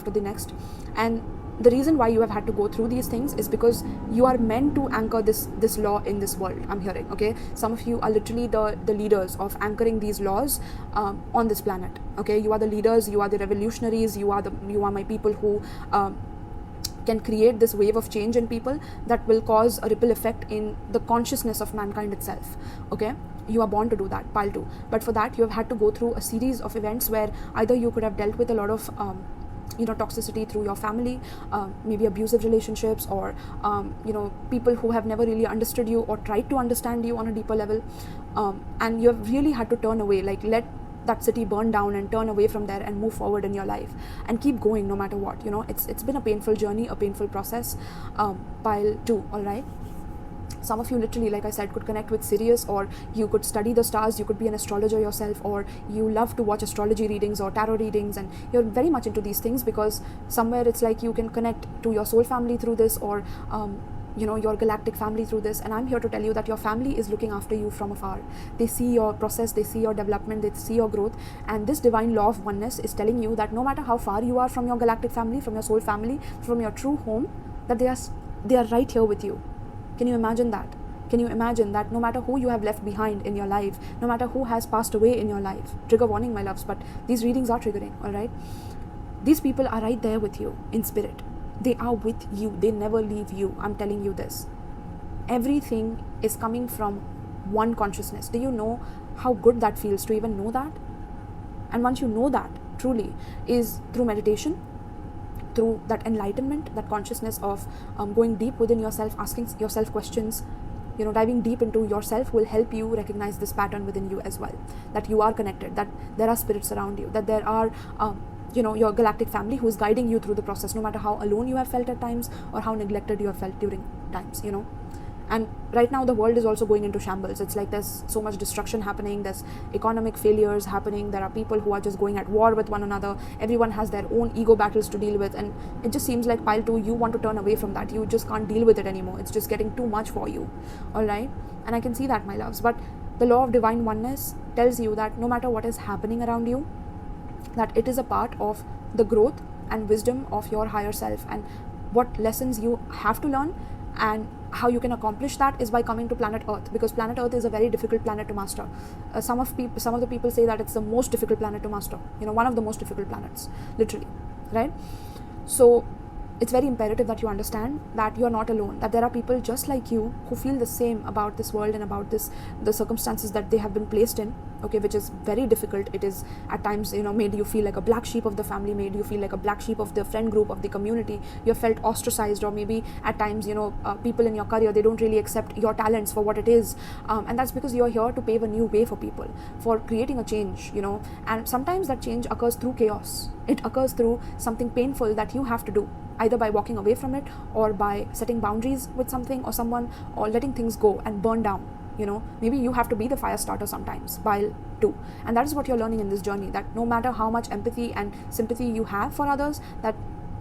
and the reason why you have had to go through these things is because you are meant to anchor this law in this world, I'm hearing. Okay, some of you are literally the leaders of anchoring these laws on this planet. Okay, you are the leaders, you are the revolutionaries, you are my people who can create this wave of change in people that will cause a ripple effect in the consciousness of mankind itself. Okay, you are born to do that, pile 2. But for that, you have had to go through a series of events where either you could have dealt with a lot of toxicity through your family, maybe abusive relationships, or people who have never really understood you or tried to understand you on a deeper level, and you have really had to turn away, like let that city burn down and turn away from there and move forward in your life and keep going no matter what. It's been a painful journey, a painful process, pile 2. All right, some of you literally, like I said, could connect with Sirius, or you could study the stars, you could be an astrologer yourself, or you love to watch astrology readings or tarot readings, and you're very much into these things because somewhere it's like you can connect to your soul family through this, or your galactic family through this. And I'm here to tell you that your family is looking after you from afar. They see your process, they see your development, they see your growth, and this divine law of oneness is telling you that no matter how far you are from your galactic family, from your soul family, from your true home, that they are right here with you. Can you imagine that? Can you imagine that no matter who you have left behind in your life, no matter who has passed away in your life, trigger warning, my loves, but these readings are triggering, all right? These people are right there with you in spirit. They are with you. They never leave you. I'm telling you this. Everything is coming from one consciousness. Do you know how good that feels to even know that? And once you know that, truly, is through meditation, through that enlightenment, that consciousness of going deep within yourself, asking yourself questions, diving deep into yourself will help you recognize this pattern within you as well, that you are connected, that there are spirits around you, that there are your galactic family who is guiding you through the process, no matter how alone you have felt at times or how neglected you have felt during times. And right now the world is also going into shambles. It's like there's so much destruction happening, there's economic failures happening, there are people who are just going at war with one another, everyone has their own ego battles to deal with, and it just seems like pile 2, you want to turn away from that. You just can't deal with it anymore. It's just getting too much for you. All right, and I can see that, my loves. But the law of divine oneness tells you that no matter what is happening around you, that it is a part of the growth and wisdom of your higher self, and what lessons you have to learn, and how you can accomplish that is by coming to planet Earth, because planet Earth is a very difficult planet to master. Some of the people say that it's the most difficult planet to master, one of the most difficult planets, literally, right? So it's very imperative that you understand that you are not alone, that there are people just like you who feel the same about this world and about the circumstances that they have been placed in, okay, which is very difficult. It is at times, made you feel like a black sheep of the family, made you feel like a black sheep of the friend group, of the community. You have felt ostracized, or maybe at times, people in your career, they don't really accept your talents for what it is, and that's because you're here to pave a new way for people, for creating a change, and sometimes that change occurs through chaos. It occurs through something painful that you have to do, either by walking away from it, or by setting boundaries with something or someone, or letting things go and burn down. Maybe you have to be the fire starter sometimes while too, and that is what you're learning in this journey, that no matter how much empathy and sympathy you have for others, that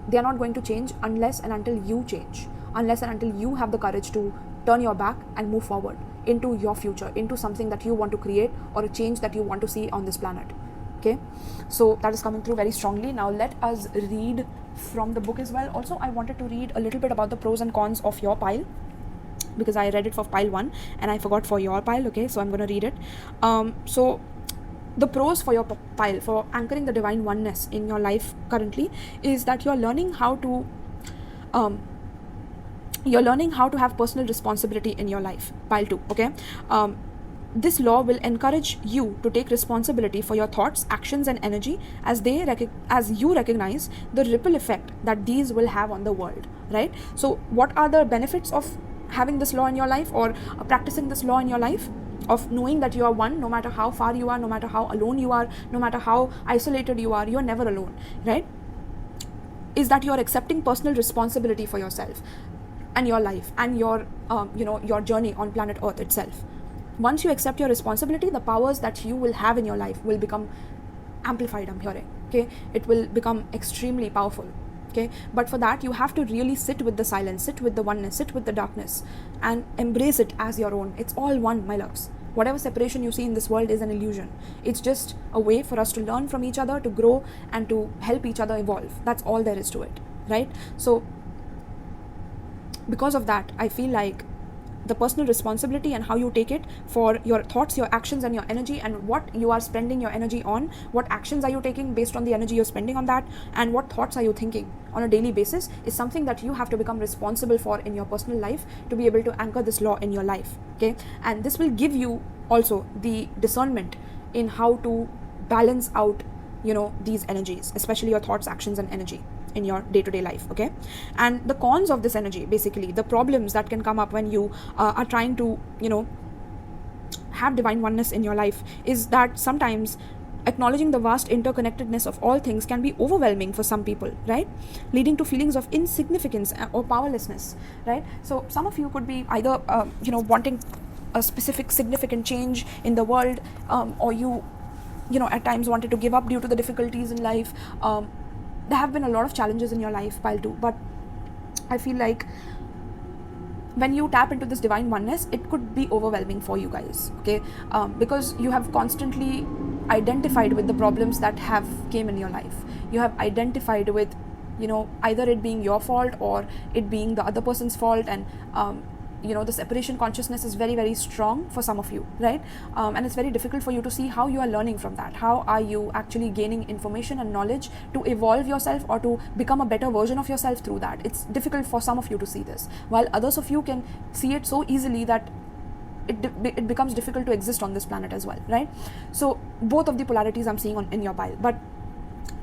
they are not going to change unless and until you change, unless and until you have the courage to turn your back and move forward into your future, into something that you want to create, or a change that you want to see on this planet. Okay, so that is coming through very strongly. Now let us read from the book as well. Also, I wanted to read a little bit about the pros and cons of your pile, because I read it for pile 1 and I forgot for your pile. Okay, so I'm going to read it. So the pros for your pile, for anchoring the divine oneness in your life currently, is that you're learning how to have personal responsibility in your life. Pile 2. Okay, this law will encourage you to take responsibility for your thoughts, actions, and energy, as you recognize the ripple effect that these will have on the world, right? So what are the benefits of having this law in your life, or practicing this law in your life, of knowing that you are one, no matter how far you are, no matter how alone you are, no matter how isolated you are, you're never alone, right? Is that you're accepting personal responsibility for yourself and your life and your your journey on planet Earth itself. Once you accept your responsibility, the powers that you will have in your life will become amplified, I'm hearing. Okay, it will become extremely powerful. Okay, but for that you have to really sit with the silence, sit with the oneness, sit with the darkness, and embrace it as your own. It's all one, my loves. Whatever separation you see in this world is an illusion. It's just a way for us to learn from each other, to grow, and to help each other evolve. That's all there is to it, right? So because of that, I feel like the personal responsibility and how you take it for your thoughts, your actions, and your energy, and what you are spending your energy on, what actions are you taking based on the energy you're spending on that, and what thoughts are you thinking on a daily basis, is something that you have to become responsible for in your personal life to be able to anchor this law in your life. Okay, and this will give you also the discernment in how to balance out these energies, especially your thoughts, actions, and energy in your day-to-day life. Okay, and the cons of this energy, basically the problems that can come up when you are trying to have divine oneness in your life, is that sometimes acknowledging the vast interconnectedness of all things can be overwhelming for some people, right? Leading to feelings of insignificance or powerlessness, right? So some of you could be either wanting a specific significant change in the world, or you at times wanted to give up due to the difficulties in life. There have been a lot of challenges in your life, pile 2, but I feel like when you tap into this divine oneness, it could be overwhelming for you guys, okay? Because you have constantly identified with the problems that have came in your life. You have identified with either it being your fault or it being the other person's fault, and the separation consciousness is very, very strong for some of you, right? And it's very difficult for you to see how you are learning from that. How are you actually gaining information and knowledge to evolve yourself or to become a better version of yourself through that? It's difficult for some of you to see this, while others of you can see it so easily that it becomes difficult to exist on this planet as well, right? So both of the polarities I'm seeing in your pile. But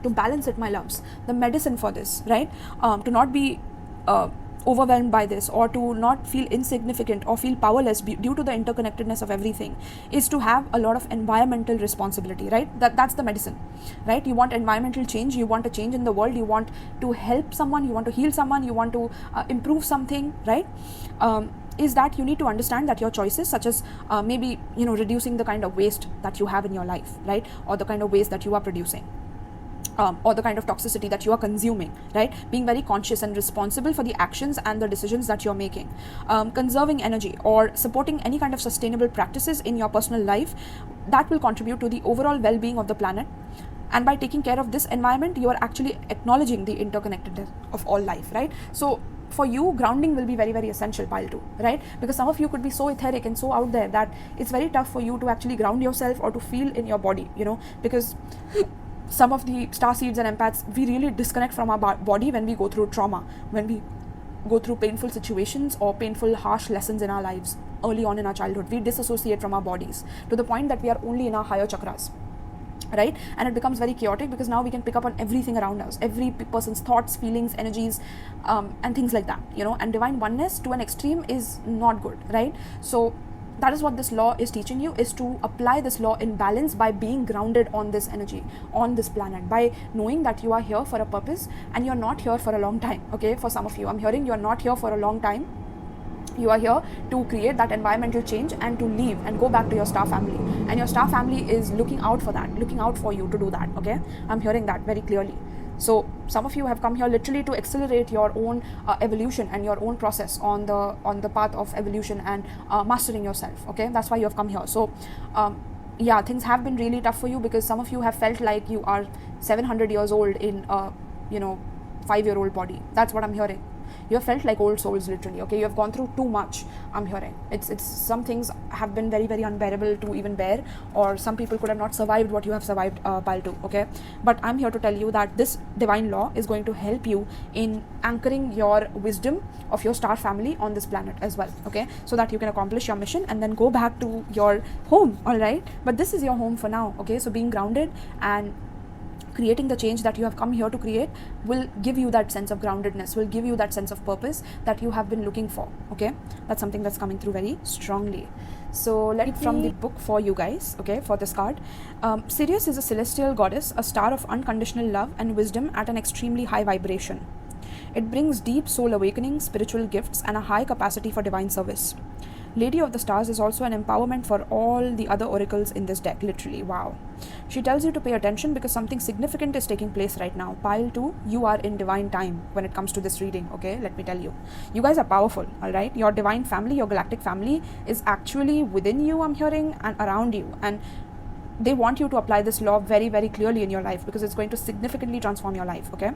to balance it, my loves, the medicine for this, right? To not be overwhelmed by this, or to not feel insignificant or feel powerless due to the interconnectedness of everything, is to have a lot of environmental responsibility, right? That's the medicine, right? You want environmental change, you want a change in the world, you want to help someone, you want to heal someone, you want to improve something, right? Is that you need to understand that your choices, such as maybe reducing the kind of waste that you have in your life, right? Or the kind of waste that you are producing, or the kind of toxicity that you are consuming, right? Being very conscious and responsible for the actions and the decisions that you're making. Conserving energy or supporting any kind of sustainable practices in your personal life that will contribute to the overall well-being of the planet. And by taking care of this environment, you are actually acknowledging the interconnectedness of all life, right? So for you, grounding will be very, very essential, pile 2, right? Because some of you could be so etheric and so out there that it's very tough for you to actually ground yourself or to feel in your body, because some of the star seeds and empaths, we really disconnect from our body when we go through trauma, when we go through painful situations or painful, harsh lessons in our lives early on in our childhood. We disassociate from our bodies to the point that we are only in our higher chakras, right? And it becomes very chaotic because now we can pick up on everything around us, every person's thoughts, feelings, energies, and things like that, and divine oneness to an extreme is not good, right? So that is what this law is teaching you, is to apply this law in balance by being grounded on this energy, on this planet, by knowing that you are here for a purpose and you're not here for a long time. Okay, for some of you, I'm hearing you're not here for a long time. You are here to create that environmental change and to leave and go back to your star family, and your star family is looking out for that, looking out for you to do that. Okay, I'm hearing that very clearly. So some of you have come here literally to accelerate your own evolution and your own process on the path of evolution and mastering yourself. Okay, that's why you have come here. So yeah, things have been really tough for you because some of you have felt like you are 700 years old in a 5-year-old body. That's what I'm hearing. You have felt like old souls, literally. Okay, you have gone through too much. I'm hearing it's some things have been very, very unbearable to even bear, or some people could have not survived what you have survived, pile 2. Okay, but I'm here to tell you that this divine law is going to help you in anchoring your wisdom of your star family on this planet as well. Okay, so that you can accomplish your mission and then go back to your home. All right, but this is your home for now. Okay, so being grounded and creating the change that you have come here to create will give you that sense of groundedness, will give you that sense of purpose that you have been looking for. Okay, that's something that's coming through very strongly. So let's read from the book for you guys. Okay, for this card, Sirius is a celestial goddess, a star of unconditional love and wisdom at an extremely high vibration. It brings deep soul awakening, spiritual gifts, and a high capacity for divine service. Lady of the Stars is also an empowerment for all the other oracles in this deck, literally. Wow. She tells you to pay attention because something significant is taking place right now. Pile 2, you are in divine time when it comes to this reading. Okay, let me tell you. You guys are powerful, all right? Your divine family, your galactic family is actually within you, I'm hearing, and around you. And they want you to apply this law very, very clearly in your life because it's going to significantly transform your life. Okay.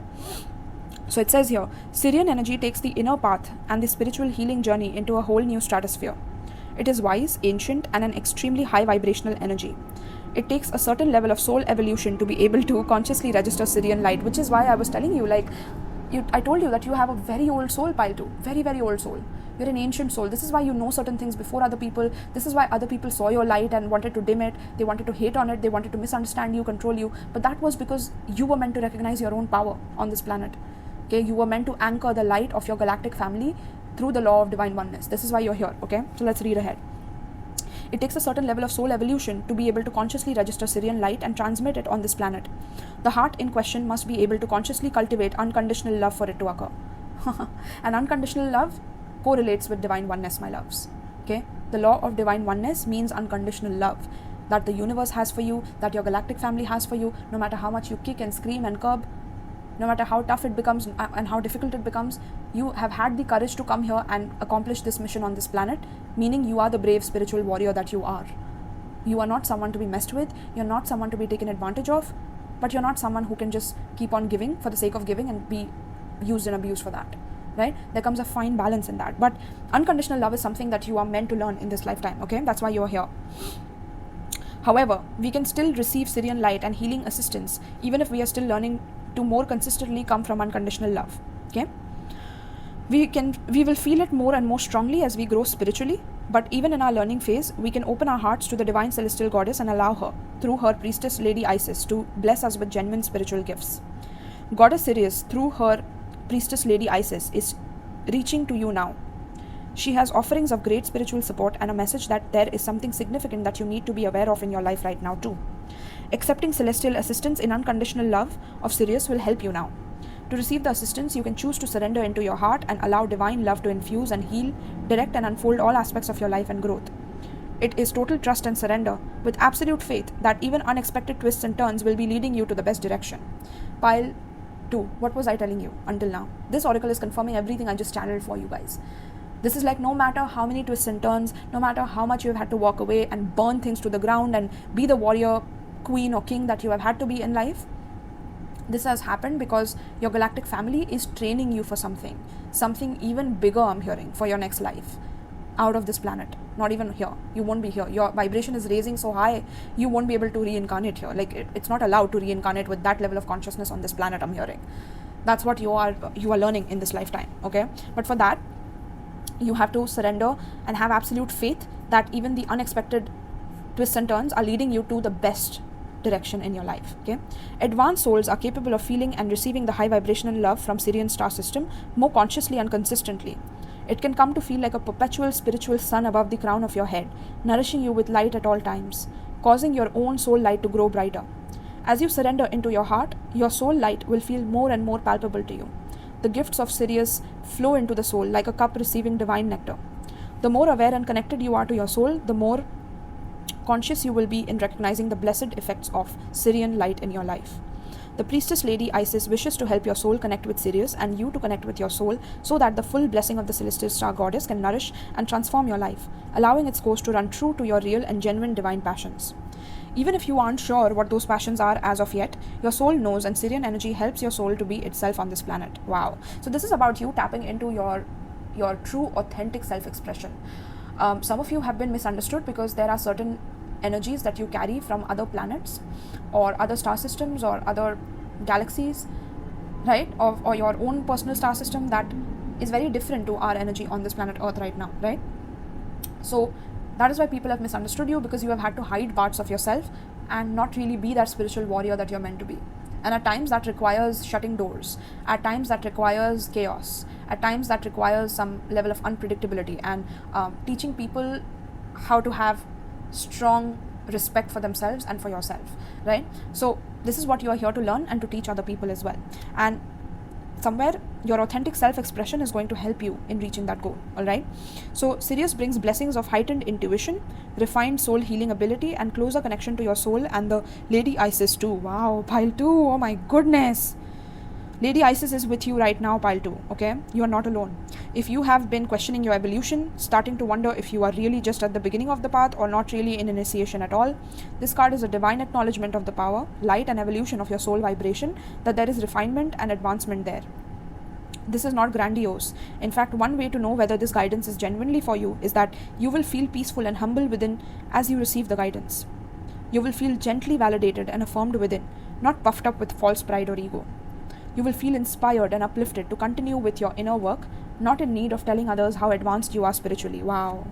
So it says here, Sirian energy takes the inner path and the spiritual healing journey into a whole new stratosphere. It is wise, ancient, and an extremely high vibrational energy. It takes a certain level of soul evolution to be able to consciously register Sirian light, which is why I was telling you, I told you that you have a very old soul, pile 2. Very, very old soul. You're an ancient soul. This is why you know certain things before other people. This is why other people saw your light and wanted to dim it. They wanted to hate on it. They wanted to misunderstand you, control you. But that was because you were meant to recognize your own power on this planet. Okay, you were meant to anchor the light of your galactic family through the law of divine oneness. This is why you're here. Okay, so let's read ahead. It takes a certain level of soul evolution to be able to consciously register Sirian light and transmit it on this planet. The heart in question must be able to consciously cultivate unconditional love for it to occur. And unconditional love correlates with divine oneness, my loves. Okay, the law of divine oneness means unconditional love that the universe has for you, that your galactic family has for you, no matter how much you kick and scream and curb. No matter how tough it becomes and how difficult it becomes, you have had the courage to come here and accomplish this mission on this planet, meaning you are the brave spiritual warrior that you are. You are not someone to be messed with, you're not someone to be taken advantage of, but you're not someone who can just keep on giving for the sake of giving and be used and abused for that, right? There comes a fine balance in that. But unconditional love is something that you are meant to learn in this lifetime, okay? That's why you're here. However, we can still receive Sirian light and healing assistance, even if we are still learning to more consistently come from unconditional love. Okay, we will feel it more and more strongly as we grow spiritually, but even in our learning phase, we can open our hearts to the divine celestial goddess and allow her, through her priestess Lady Isis, to bless us with genuine spiritual gifts. Goddess Sirius, through her priestess Lady Isis, is reaching to you now. She has offerings of great spiritual support and a message that there is something significant that you need to be aware of in your life right now too. Accepting celestial assistance in unconditional love of Sirius will help you now. To receive the assistance, you can choose to surrender into your heart and allow divine love to infuse and heal, direct and unfold all aspects of your life and growth. It is total trust and surrender, with absolute faith that even unexpected twists and turns will be leading you to the best direction. Pile 2. What was I telling you until now? This oracle is confirming everything I just channeled for you guys. This is like no matter how many twists and turns, no matter how much you've had to walk away and burn things to the ground and be the warrior queen or king that you have had to be in life, this has happened because your galactic family is training you for something even bigger, I'm hearing, for your next life out of this planet. Not even here. You won't be here. Your vibration is raising so high, you won't be able to reincarnate here. Like it's not allowed to reincarnate with that level of consciousness on this planet, I'm hearing. That's what you are learning in this lifetime, okay? But for that, you have to surrender and have absolute faith that even the unexpected twists and turns are leading you to the best direction in your life, okay? Advanced souls are capable of feeling and receiving the high vibrational love from Sirian star system more consciously and consistently. It can come to feel like a perpetual spiritual sun above the crown of your head, nourishing you with light at all times, causing your own soul light to grow brighter. As you surrender into your heart, your soul light will feel more and more palpable to you. The gifts of Sirius flow into the soul like a cup receiving divine nectar. The more aware and connected you are to your soul, the more conscious you will be in recognizing the blessed effects of Sirian light in your life. The priestess lady Isis wishes to help your soul connect with Sirius and you to connect with your soul so that the full blessing of the celestial star goddess can nourish and transform your life, allowing its course to run true to your real and genuine divine passions. Even if you aren't sure what those passions are as of yet, your soul knows, and Sirian energy helps your soul to be itself on this planet. Wow. So this is about you tapping into your true authentic self-expression. Some of you have been misunderstood because there are certain energies that you carry from other planets or other star systems or other galaxies, right? Or your own personal star system that is very different to our energy on this planet Earth right now, right? So that is why people have misunderstood you, because you have had to hide parts of yourself and not really be that spiritual warrior that you're meant to be. And at times that requires shutting doors. At times that requires chaos. At times that requires some level of unpredictability and teaching people how to have strong respect for themselves and for yourself, right? So this is what you are here to learn and to teach other people as well. And somewhere your authentic self-expression is going to help you in reaching that goal, all right? So Sirius brings blessings of heightened intuition, refined soul healing ability, and closer connection to your soul and the Lady Isis too. Wow, pile 2, oh my goodness. Lady Isis is with you right now, pile 2, okay? You are not alone. If you have been questioning your evolution, starting to wonder if you are really just at the beginning of the path or not really in initiation at all, this card is a divine acknowledgement of the power, light, and evolution of your soul vibration, that there is refinement and advancement there. This is not grandiose. In fact, one way to know whether this guidance is genuinely for you is that you will feel peaceful and humble within as you receive the guidance. You will feel gently validated and affirmed within, not puffed up with false pride or ego. You will feel inspired and uplifted to continue with your inner work, not in need of telling others how advanced you are spiritually. Wow.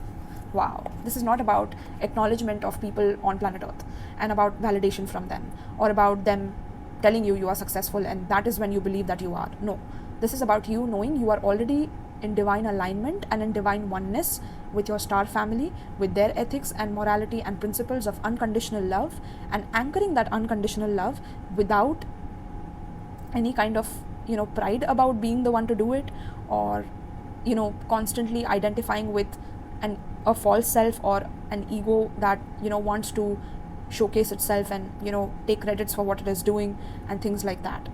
Wow. This is not about acknowledgement of people on planet Earth and about validation from them or about them telling you are successful and that is when you believe that you are. No. This is about you knowing you are already in divine alignment and in divine oneness with your star family, with their ethics and morality and principles of unconditional love, and anchoring that unconditional love without any kind of pride about being the one to do it, or constantly identifying with a false self or an ego that wants to showcase itself and take credits for what it is doing and things like that.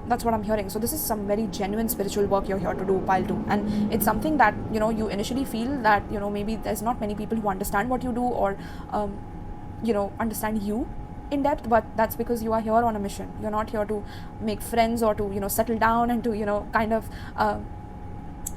That's what I'm hearing. So this is some very genuine spiritual work you're here to do, pile 2, and it's something that you initially feel that maybe there's not many people who understand what you do or understand you in depth, but that's because you are here on a mission. You're not here to make friends or to settle down and to kind of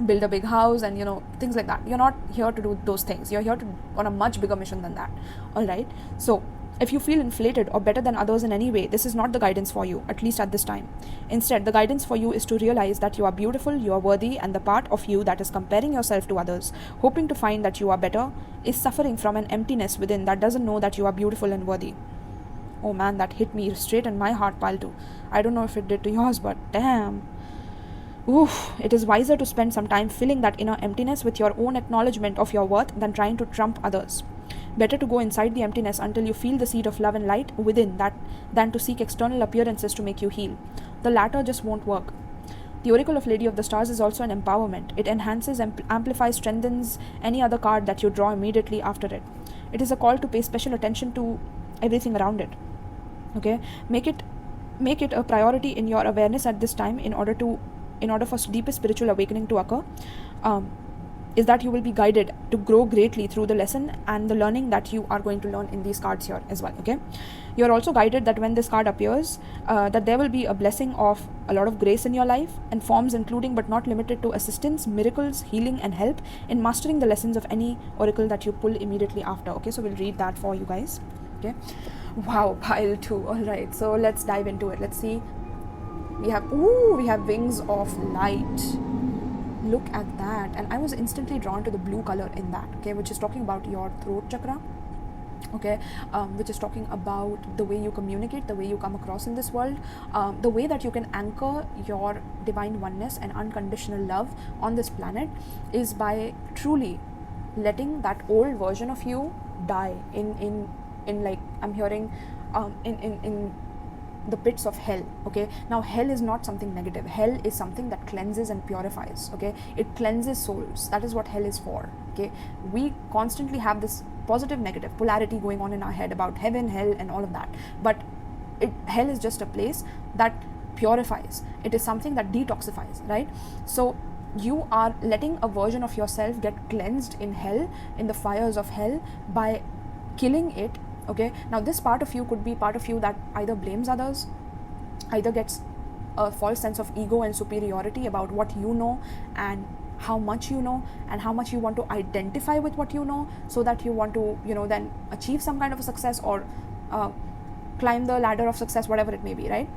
build a big house and things like that. You're not here to do those things. You're here to on a much bigger mission than that. All right, so if you feel inflated or better than others in any way, this is not the guidance for you, at least at this time. Instead, the guidance for you is to realize that you are beautiful, you are worthy, and the part of you that is comparing yourself to others, hoping to find that you are better, is suffering from an emptiness within that doesn't know that you are beautiful and worthy. Oh man, that hit me straight in my heart, pile 2. I don't know if it did to yours, but damn. Oof, it is wiser to spend some time filling that inner emptiness with your own acknowledgement of your worth than trying to trump others. Better to go inside the emptiness until you feel the seed of love and light within that than to seek external appearances to make you heal. The latter just won't work. The Oracle of Lady of the Stars is also an empowerment. It enhances, amplifies, strengthens any other card that you draw immediately after it. It is a call to pay special attention to everything around it. Okay, make it a priority in your awareness at this time in order for deepest spiritual awakening to occur. is that you will be guided to grow greatly through the lesson and the learning that you are going to learn in these cards here as well. Okay, you're also guided that when this card appears, that there will be a blessing of a lot of grace in your life and forms including but not limited to assistance, miracles, healing and help in mastering the lessons of any oracle that you pull immediately after. Okay, so we'll read that for you guys. Okay, wow, pile 2. All right, so let's dive into it. Let's see. We have wings of light. Look at that. And I was instantly drawn to the blue color in that, okay, which is talking about your throat chakra, okay, which is talking about the way you communicate, the way you come across in this world, the way that you can anchor your divine oneness and unconditional love on this planet is by truly letting that old version of you die in like I'm hearing in the pits of hell. Okay, now hell is not something negative. Hell is something that cleanses and purifies. Okay, it cleanses souls. That is what hell is for. Okay, we constantly have this positive negative polarity going on in our head about heaven, hell and all of that, but hell is just a place that purifies. It is something that detoxifies, right? So you are letting a version of yourself get cleansed in hell, in the fires of hell, by killing it. Okay, now this part of you could be part of you that either blames others, either gets a false sense of ego and superiority about what you know and how much you know and how much you want to identify with what you know, so that you want to, then achieve some kind of a success or climb the ladder of success, whatever it may be, right?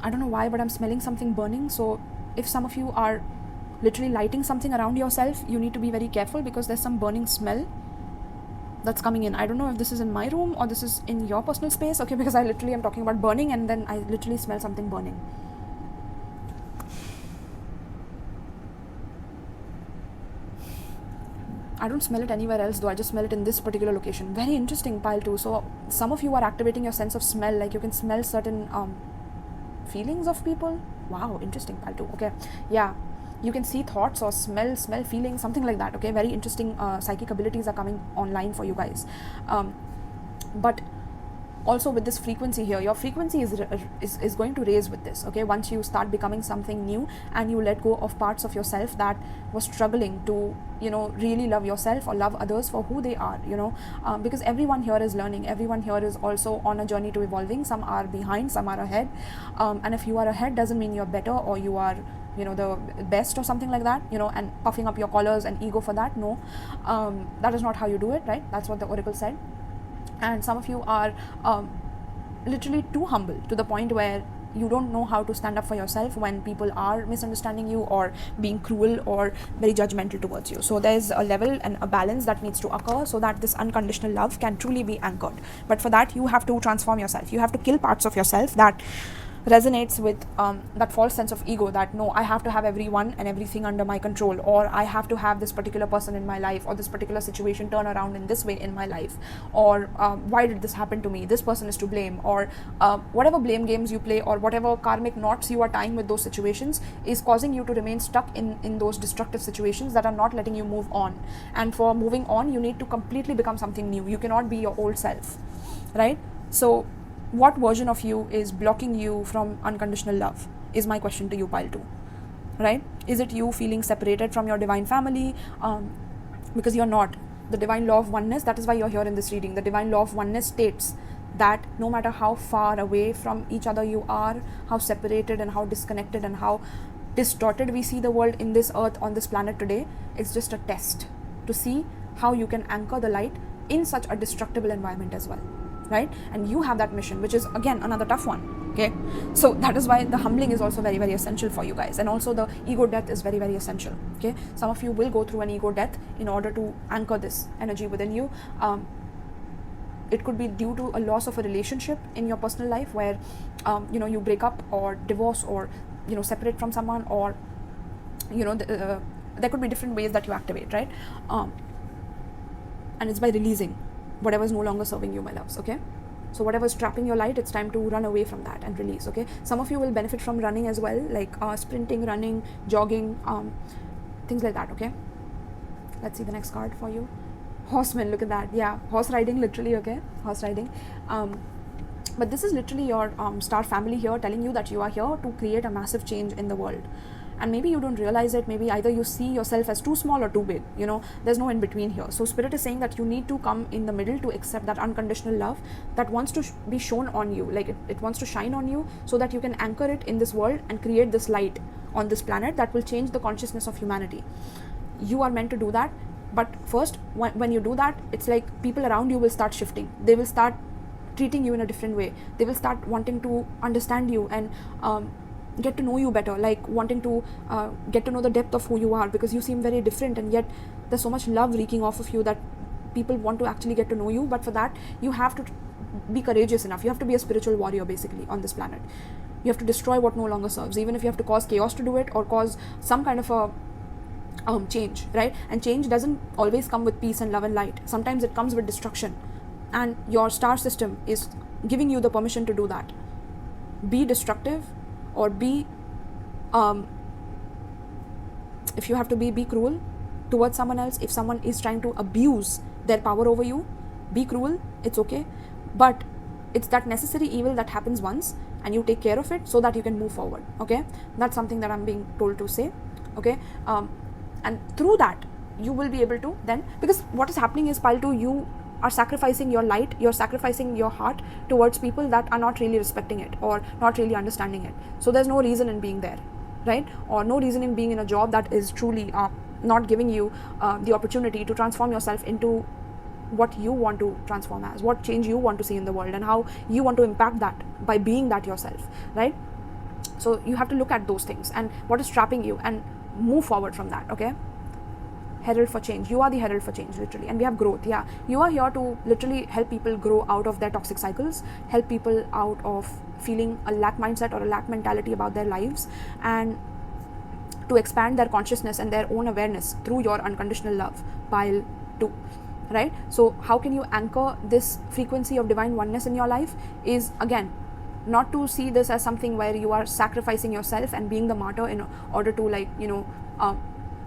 I don't know why, but I'm smelling something burning. So if some of you are literally lighting something around yourself, you need to be very careful because there's some burning smell that's coming in. I don't know if this is in my room or this is in your personal space, okay, because I literally am talking about burning and then I literally smell something burning. I don't smell it anywhere else though, I just smell it in this particular location. Very interesting, pile 2. So some of you are activating your sense of smell, like you can smell certain feelings of people. Wow, interesting, pile 2. Okay, yeah, you can see thoughts or smell feelings, something like that. Okay, very interesting psychic abilities are coming online for you guys. But also with this frequency here, your frequency is going to raise with this. Okay, once you start becoming something new and you let go of parts of yourself that was struggling to really love yourself or love others for who they are, because everyone here is learning, everyone here is also on a journey to evolving. Some are behind, some are ahead, and if you are ahead doesn't mean you're better or you are the best or something like that, and puffing up your collars and ego for that. No, that is not how you do it, right? That's what the oracle said. And some of you are literally too humble to the point where you don't know how to stand up for yourself when people are misunderstanding you or being cruel or very judgmental towards you. So there's a level and a balance that needs to occur so that this unconditional love can truly be anchored. But for that, you have to transform yourself. You have to kill parts of yourself that resonates with that false sense of ego that no, I have to have everyone and everything under my control, or I have to have this particular person in my life, or this particular situation turn around in this way in my life, or why did this happen to me, this person is to blame, or whatever blame games you play or whatever karmic knots you are tying with those situations is causing you to remain stuck in those destructive situations that are not letting you move on. And for moving on, you need to completely become something new. You cannot be your old self, right? So what version of you is blocking you from unconditional love is my question to you, pile 2, right? Is it you feeling separated from your divine family? Because you're not. The divine law of oneness, that is why you're here in this reading. The divine law of oneness states that no matter how far away from each other you are, how separated and how disconnected and how distorted we see the world in this earth, on this planet today, it's just a test to see how you can anchor the light in such a destructible environment as well, right? And you have that mission, which is again another tough one. Okay, so that is why the humbling is also very, very essential for you guys, and also the ego death is very, very essential. Okay, some of you will go through an ego death in order to anchor this energy within you. It could be due to a loss of a relationship in your personal life where you break up or divorce or separate from someone, or there could be different ways that you activate, right? And it's by releasing whatever is no longer serving you, my loves. Okay, so whatever is trapping your light, it's time to run away from that and release. Okay, some of you will benefit from running as well, like sprinting, running, jogging, things like that. Okay, let's see the next card for you. Horseman, look at that. Yeah, horse riding, literally. Okay, horse riding. But this is literally your star family here telling you that you are here to create a massive change in the world. And maybe you don't realize it. Maybe either you see yourself as too small or too big. There's no in between here. So spirit is saying that you need to come in the middle to accept that unconditional love that wants to be shown on you. Like it wants to shine on you so that you can anchor it in this world and create this light on this planet that will change the consciousness of humanity. You are meant to do that. But first, when you do that, it's like people around you will start shifting. They will start treating you in a different way. They will start wanting to understand you and get to know you better, like wanting to get to know the depth of who you are, because you seem very different, and yet there's so much love reeking off of you that people want to actually get to know you. But for that, you have to be courageous enough. You have to be a spiritual warrior basically on this planet. You have to destroy what no longer serves, even if you have to cause chaos to do it, or cause some kind of a change, right? And change doesn't always come with peace and love and light. Sometimes it comes with destruction, and your star system is giving you the permission to do that. Be destructive, or be if you have to be cruel towards someone else. If someone is trying to abuse their power over you, be cruel. It's okay, but it's that necessary evil that happens once, and you take care of it so that you can move forward. Okay, that's something that I'm being told to say. Okay, and through that you will be able to then, because what is happening is, Pile 2, you are sacrificing your light, you're sacrificing your heart towards people that are not really respecting it or not really understanding it. So there's no reason in being there, right? Or no reason in being in a job that is truly not giving you the opportunity to transform yourself into what you want to transform as, what change you want to see in the world, and how you want to impact that by being that yourself, right? So you have to look at those things and what is trapping you and move forward from that. Okay, herald for change. You are the herald for change, literally. And we have growth. Yeah, you are here to literally help people grow out of their toxic cycles, help people out of feeling a lack mindset or a lack mentality about their lives, and to expand their consciousness and their own awareness through your unconditional love. Pile 2, right? So how can you anchor this frequency of divine oneness in your life is, again, not to see this as something where you are sacrificing yourself and being the martyr in order to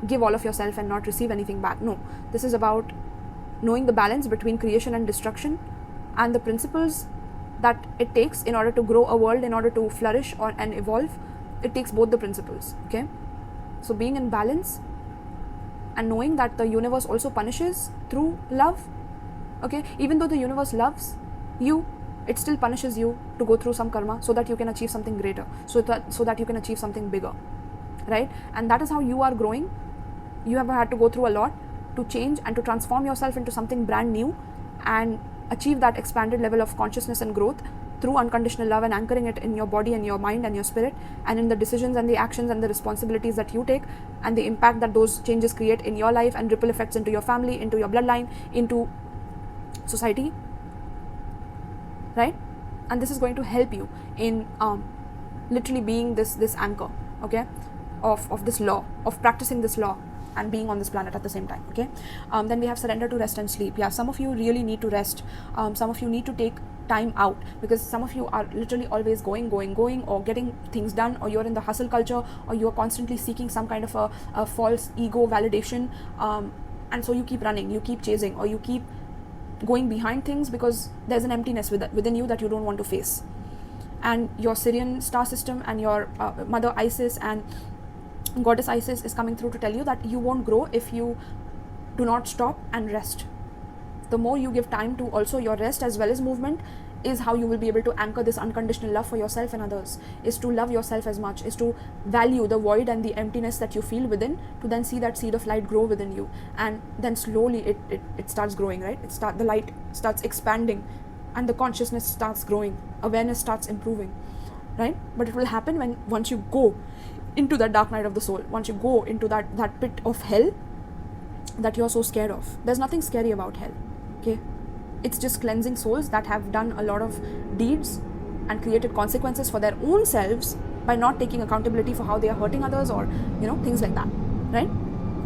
give all of yourself and not receive anything back. No, this is about knowing the balance between creation and destruction, and the principles that it takes in order to grow a world, in order to flourish and evolve. It takes both the principles. Okay, so being in balance and knowing that the universe also punishes through love. Okay, even though the universe loves you, it still punishes you to go through some karma so that you can achieve something greater, so that you can achieve something bigger, right? And that is how you are growing. You have had to go through a lot to change and to transform yourself into something brand new and achieve that expanded level of consciousness and growth through unconditional love, and anchoring it in your body and your mind and your spirit, and in the decisions and the actions and the responsibilities that you take, and the impact that those changes create in your life, and ripple effects into your family, into your bloodline, into society, right? And this is going to help you in literally being this anchor, okay, of this law, of practicing this law and being on this planet at the same time. Okay, then we have surrender to rest and sleep. Yeah, some of you really need to rest. Some of you need to take time out, because some of you are literally always going, or getting things done, or you're in the hustle culture, or you're constantly seeking some kind of a false ego validation, and so you keep running, you keep chasing, or you keep going behind things because there's an emptiness within you that you don't want to face. And your Syrian star system and your mother Isis and goddess Isis is coming through to tell you that you won't grow if you do not stop and rest. The more you give time to also your rest as well as movement is how you will be able to anchor this unconditional love for yourself and others, is to love yourself as much, is to value the void and the emptiness that you feel within, to then see that seed of light grow within you, and then slowly it starts growing, right? The light starts expanding and the consciousness starts growing, awareness starts improving, right? But it will happen once you go into that dark night of the soul, once you go into that pit of hell that you're so scared of. There's nothing scary about hell, okay? It's just cleansing souls that have done a lot of deeds and created consequences for their own selves by not taking accountability for how they are hurting others, or things like that, right?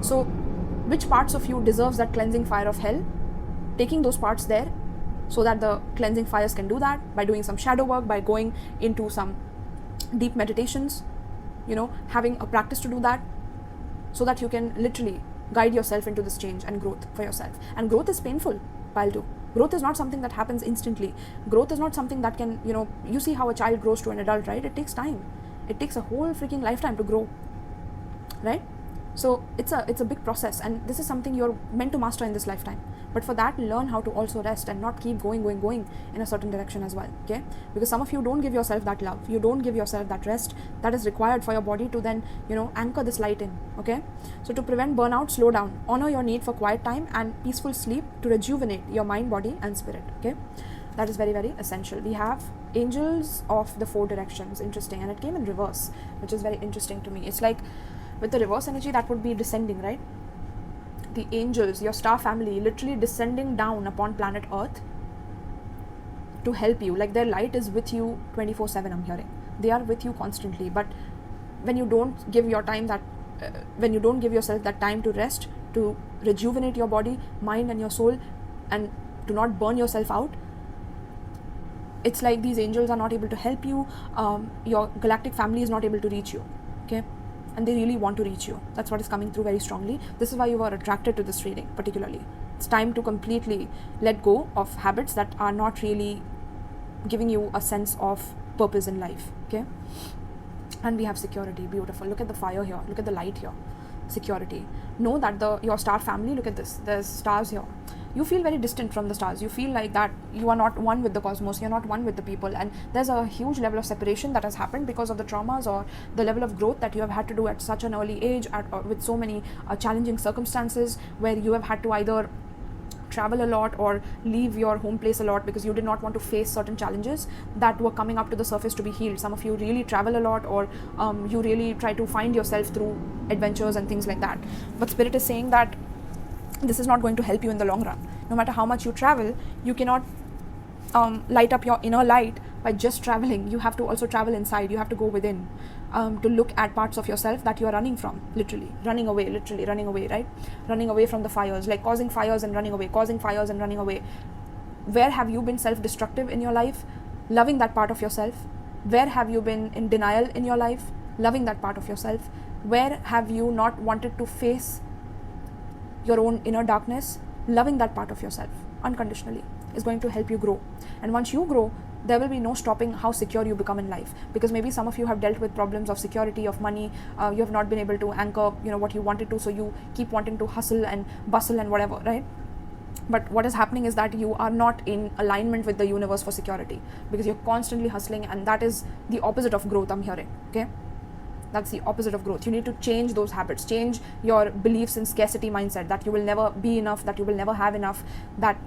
So which parts of you deserves that cleansing fire of hell? Taking those parts there so that the cleansing fires can do that by doing some shadow work, by going into some deep meditations, having a practice to do that, so that you can literally guide yourself into this change and growth for yourself. And growth is painful, Pile 2. Growth is not something that happens instantly. Growth is not something that can, you see how a child grows to an adult, right? It takes time. It takes a whole freaking lifetime to grow, right? So it's a big process, and this is something you're meant to master in this lifetime. But for that, learn how to also rest and not keep going in a certain direction as well, okay? Because some of you don't give yourself that love, you don't give yourself that rest that is required for your body to then, anchor this light in, okay? So to prevent burnout, slow down, honor your need for quiet time and peaceful sleep to rejuvenate your mind, body and spirit, okay? That is very, very essential. We have angels of the 4 directions, interesting, and it came in reverse, which is very interesting to me. It's like, with the reverse energy, that would be descending, right? The angels, your star family, literally descending down upon planet Earth to help you. Like, their light is with you 24/7, I'm hearing. They are with you constantly. But when you don't give your time that, when you don't give yourself that time to rest, to rejuvenate your body, mind and your soul, and to not burn yourself out, it's like these angels are not able to help you. Your galactic family is not able to reach you, okay? And they really want to reach you. That's what is coming through very strongly. This is why you are attracted to this reading particularly. It's time to completely let go of habits that are not really giving you a sense of purpose in life, okay? And we have security. Beautiful. Look at the fire here. Look at the light here. Security. Know that your star family, look at this, there's stars here. You feel very distant from the stars. You feel like that you are not one with the cosmos, you're not one with the people, and there's a huge level of separation that has happened because of the traumas or the level of growth that you have had to do at such an early age, with so many challenging circumstances, where you have had to either travel a lot or leave your home place a lot because you did not want to face certain challenges that were coming up to the surface to be healed. Some of you really travel a lot, or you really try to find yourself through adventures and things like that. But Spirit is saying that this is not going to help you in the long run. No matter how much you travel, you cannot light up your inner light by just traveling. You have to also travel inside. You have to go within, to look at parts of yourself that you are running from, literally running away, right? Running away from the fires, like causing fires and running away. Where have you been self-destructive in your life? Loving that part of yourself. Where have you been in denial in your life? Loving that part of yourself. Where have you not wanted to face your own inner darkness? Loving that part of yourself unconditionally is going to help you grow. And once you grow, there will be no stopping how secure you become in life, because maybe some of you have dealt with problems of security, of money. You have not been able to anchor what you wanted to, so you keep wanting to hustle and bustle and whatever, right? But what is happening is that you are not in alignment with the universe for security, because you're constantly hustling, and that is the opposite of growth, I'm hearing, okay? That's the opposite of growth. You need to change those habits, change your beliefs in scarcity mindset, that you will never be enough, that you will never have enough, that,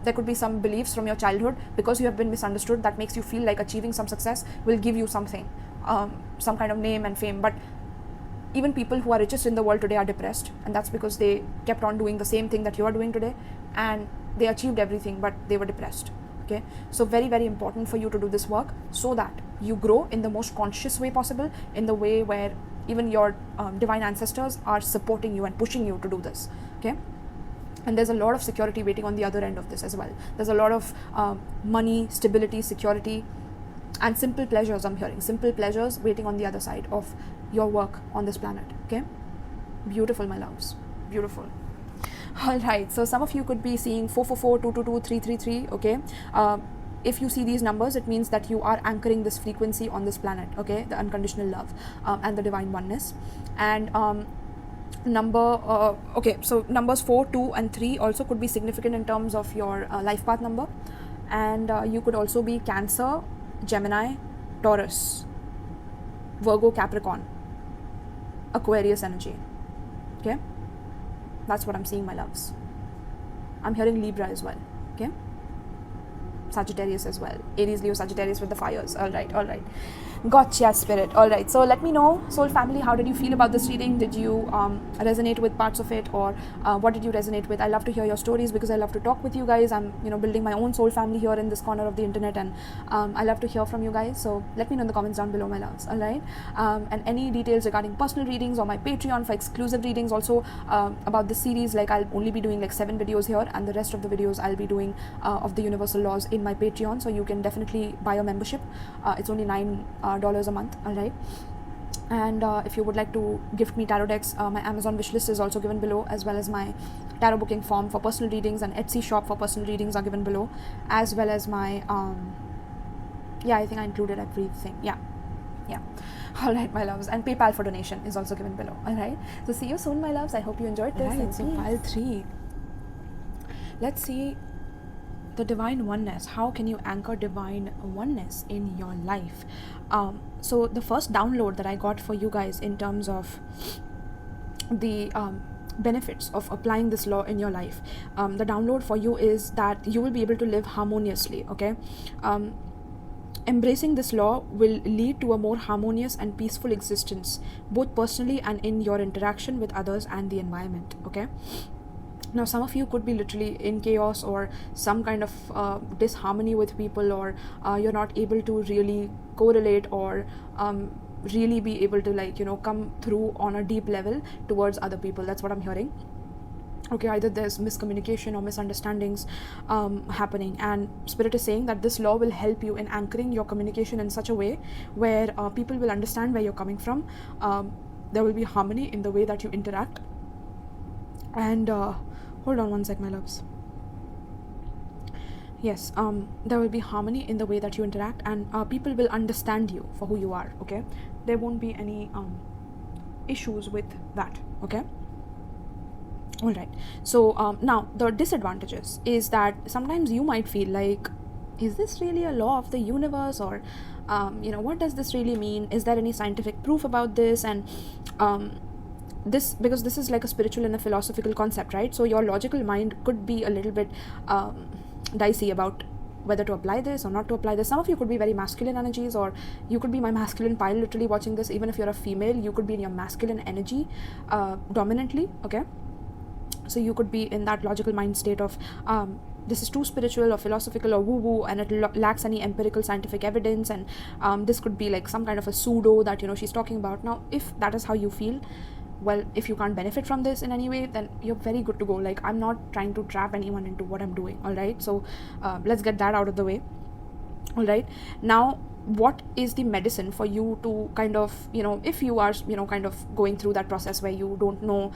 there could be some beliefs from your childhood, because you have been misunderstood, that makes you feel like achieving some success will give you something, some kind of name and fame. But even people who are richest in the world today are depressed, and that's because they kept on doing the same thing that you are doing today, and they achieved everything, but they were depressed, okay? So very, very important for you to do this work, so that you grow in the most conscious way possible, in the way where even your divine ancestors are supporting you and pushing you to do this, okay? And there's a lot of security waiting on the other end of this as well. There's a lot of money, stability, security, and simple pleasures, I'm hearing. Simple pleasures waiting on the other side of your work on this planet, okay? Beautiful, my loves. Beautiful. All right, so some of you could be seeing 444, 222, 333, okay? If you see these numbers, it means that you are anchoring this frequency on this planet, okay? The unconditional love and the divine oneness. And okay, so numbers 4, 2 and 3 also could be significant in terms of your life path number. And you could also be Cancer, Gemini, Taurus, Virgo, Capricorn, Aquarius energy, okay? That's what I'm seeing, my loves. I'm hearing Libra as well, okay? Sagittarius as well. Aries, Leo, Sagittarius with the fires. All right. Gotcha, Spirit. All right. So let me know, soul family, how did you feel about this reading? Did you resonate with parts of it, or what did you resonate with? I love to hear your stories, because I love to talk with you guys. I'm building my own soul family here in this corner of the internet, and I love to hear from you guys. So let me know in the comments down below, my loves. All right. And any details regarding personal readings or my Patreon for exclusive readings, also about this series, like I'll only be doing like 7 videos here, and the rest of the videos I'll be doing of the universal laws in my Patreon. So you can definitely buy a membership. It's only $9 a month. All right. And if you would like to gift me tarot decks, my Amazon wishlist is also given below, as well as my tarot booking form for personal readings and Etsy shop for personal readings are given below, as well as my I think I included everything. Yeah. All right, my loves, and PayPal for donation is also given below. All right, so see you soon, my loves. I hope you enjoyed this. Right, so pile 3, let's see the divine oneness. How can you anchor divine oneness in your life? So the first download that I got for you guys in terms of the benefits of applying this law in your life, the download for you is that you will be able to live harmoniously. Okay, embracing this law will lead to a more harmonious and peaceful existence, both personally and in your interaction with others and the environment. Okay, now some of you could be literally in chaos or some kind of disharmony with people, or you're not able to really correlate or really be able to come through on a deep level towards other people. That's what I'm hearing. Okay, either there's miscommunication or misunderstandings happening, and Spirit is saying that this law will help you in anchoring your communication in such a way where people will understand where you're coming from. There will be harmony in the way that you interact. And hold on one sec, my loves. Yes, there will be harmony in the way that you interact, and people will understand you for who you are. Okay, there won't be any issues with that. Okay. All right, so now the disadvantages is that sometimes you might feel like, is this really a law of the universe, or what does this really mean? Is there any scientific proof about this? And because this is like a spiritual and a philosophical concept, right? So your logical mind could be a little bit dicey about whether to apply this or not to apply this. Some of you could be very masculine energies, or you could be my masculine pile literally watching this. Even if you're a female, you could be in your masculine energy dominantly. Okay, so you could be in that logical mind state of this is too spiritual or philosophical or woo-woo, and it lacks any empirical scientific evidence, and this could be like some kind of a pseudo that she's talking about. Now, if that is how you feel, well, if you can't benefit from this in any way, then you're very good to go. Like, I'm not trying to trap anyone into what I'm doing. All right, so let's get that out of the way. All right, now what is the medicine for you to kind of if you are kind of going through that process where you don't know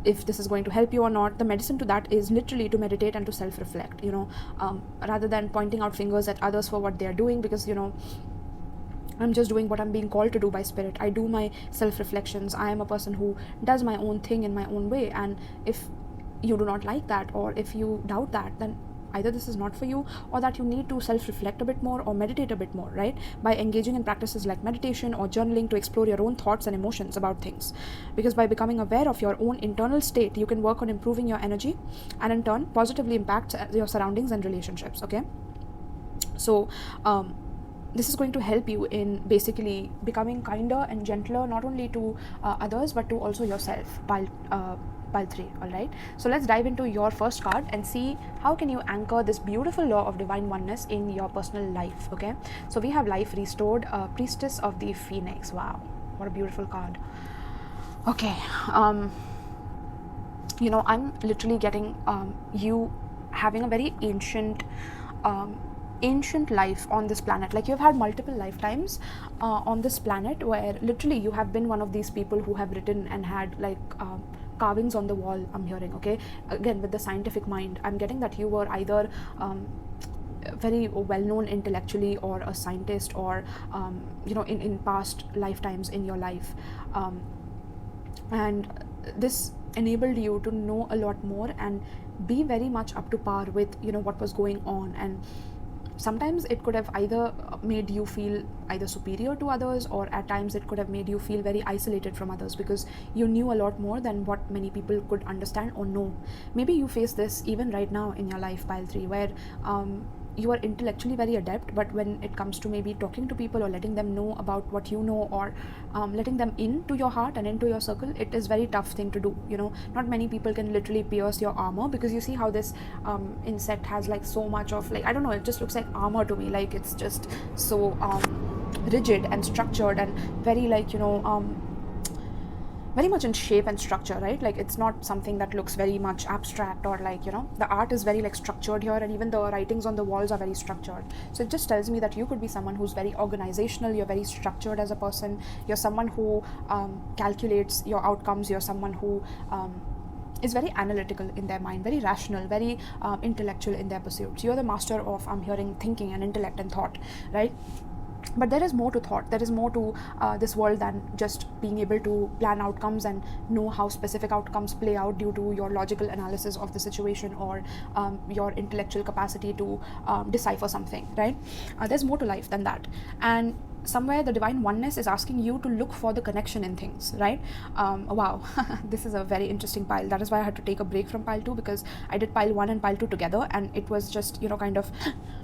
if this is going to help you or not? The medicine to that is literally to meditate and to self-reflect, rather than pointing out fingers at others for what they are doing, because I'm just doing what I'm being called to do by Spirit. I do my self-reflections. I am a person who does my own thing in my own way, and if you do not like that, or if you doubt that, then either this is not for you, or that you need to self-reflect a bit more or meditate a bit more, right? By engaging in practices like meditation or journaling to explore your own thoughts and emotions about things. Because by becoming aware of your own internal state, you can work on improving your energy, and in turn positively impact your surroundings and relationships. Okay, so this is going to help you in basically becoming kinder and gentler, not only to others but to also yourself. Pile 3. All right, so let's dive into your first card and see how can you anchor this beautiful law of divine oneness in your personal life. Okay, so we have life restored, priestess of the phoenix. Wow, what a beautiful card. Okay, I'm literally getting you having a very ancient life on this planet. Like, you've had multiple lifetimes on this planet, where literally you have been one of these people who have written and had like carvings on the wall. I'm hearing. Okay, again with the scientific mind, I'm getting that you were either very well known intellectually, or a scientist, or in past lifetimes in your life, and this enabled you to know a lot more and be very much up to par with what was going on. And sometimes it could have either made you feel either superior to others, or at times it could have made you feel very isolated from others, because you knew a lot more than what many people could understand or know. Maybe you face this even right now in your life, pile 3, where you are intellectually very adept, but when it comes to maybe talking to people or letting them know about what you know, or letting them into your heart and into your circle, it is very tough thing to do. Not many people can literally pierce your armor, because you see how this insect has like so much of, like, I don't know, it just looks like armor to me. Like, it's just so rigid and structured and very like very much in shape and structure, right? Like it's not something that looks very much abstract, or like, you know, the art is very like structured here, and even the writings on the walls are very structured. So it just tells me that you could be someone who's very organizational, you're very structured as a person, you're someone who calculates your outcomes, you're someone who is very analytical in their mind, very rational, very intellectual in their pursuits. You're the master of, I'm hearing, thinking and intellect and thought, right? But there is more to thought, there is more to this world than just being able to plan outcomes and know how specific outcomes play out due to your logical analysis of the situation, or your intellectual capacity to decipher something, right? There's more to life than that. And somewhere the divine oneness is asking you to look for the connection in things, right? Wow. This is a very interesting pile. That is why I had to take a break from pile 2, because I did pile 1 and pile 2 together, and it was just, you know, kind of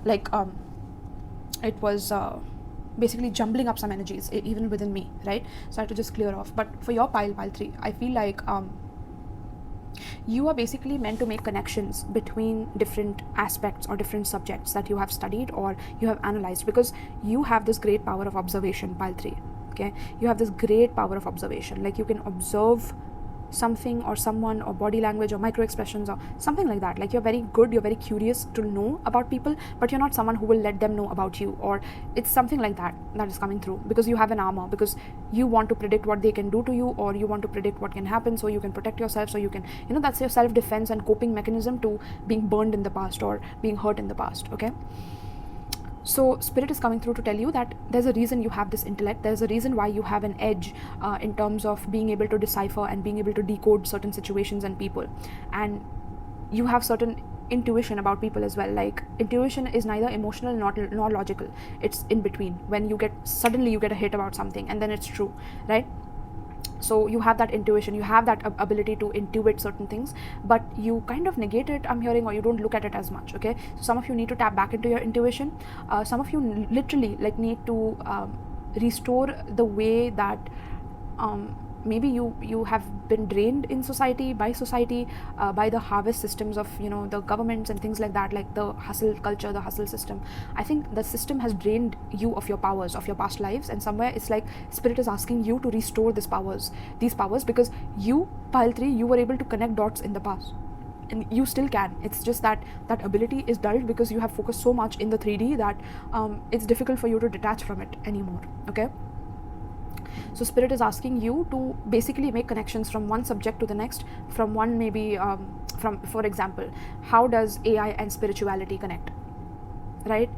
like it was basically jumbling up some energies even within me, right? So I had to just clear off. But for your pile 3, I feel like you are basically meant to make connections between different aspects or different subjects that you have studied or you have analyzed, because you have this great power of observation, pile 3. Okay, you have this great power of observation. Like you can observe something or someone or body language or micro expressions or something like that. Like you're very good, you're very curious to know about people, but you're not someone who will let them know about you, or it's something like that that is coming through, because you have an armor, because you want to predict what they can do to you, or you want to predict what can happen so you can protect yourself, so you can, you know, that's your self-defense and coping mechanism to being burned in the past or being hurt in the past. Okay, so spirit is coming through to tell you that there's a reason you have this intellect, there's a reason why you have an edge in terms of being able to decipher and being able to decode certain situations and people, and you have certain intuition about people as well. Like intuition is neither emotional nor logical, it's in between. When you get suddenly you get a hit about something and then it's true, right? So you have that intuition, you have that ability to intuit certain things, but you kind of negate it, I'm hearing, or you don't look at it as much. Okay, so some of you need to tap back into your intuition. Some of you literally like need to restore the way that maybe you have been drained in society, by the harvest systems of, you know, the governments and things like that, like the hustle culture, the hustle system. I think the system has drained you of your powers, of your past lives, and somewhere it's like spirit is asking you to restore these powers, because you, pile 3, you were able to connect dots in the past, and you still can. It's just that that ability is dulled because you have focused so much in the 3D that it's difficult for you to detach from it anymore. Okay, so spirit is asking you to basically make connections from one subject to the next, from one maybe from, for example, how does AI and spirituality connect, right?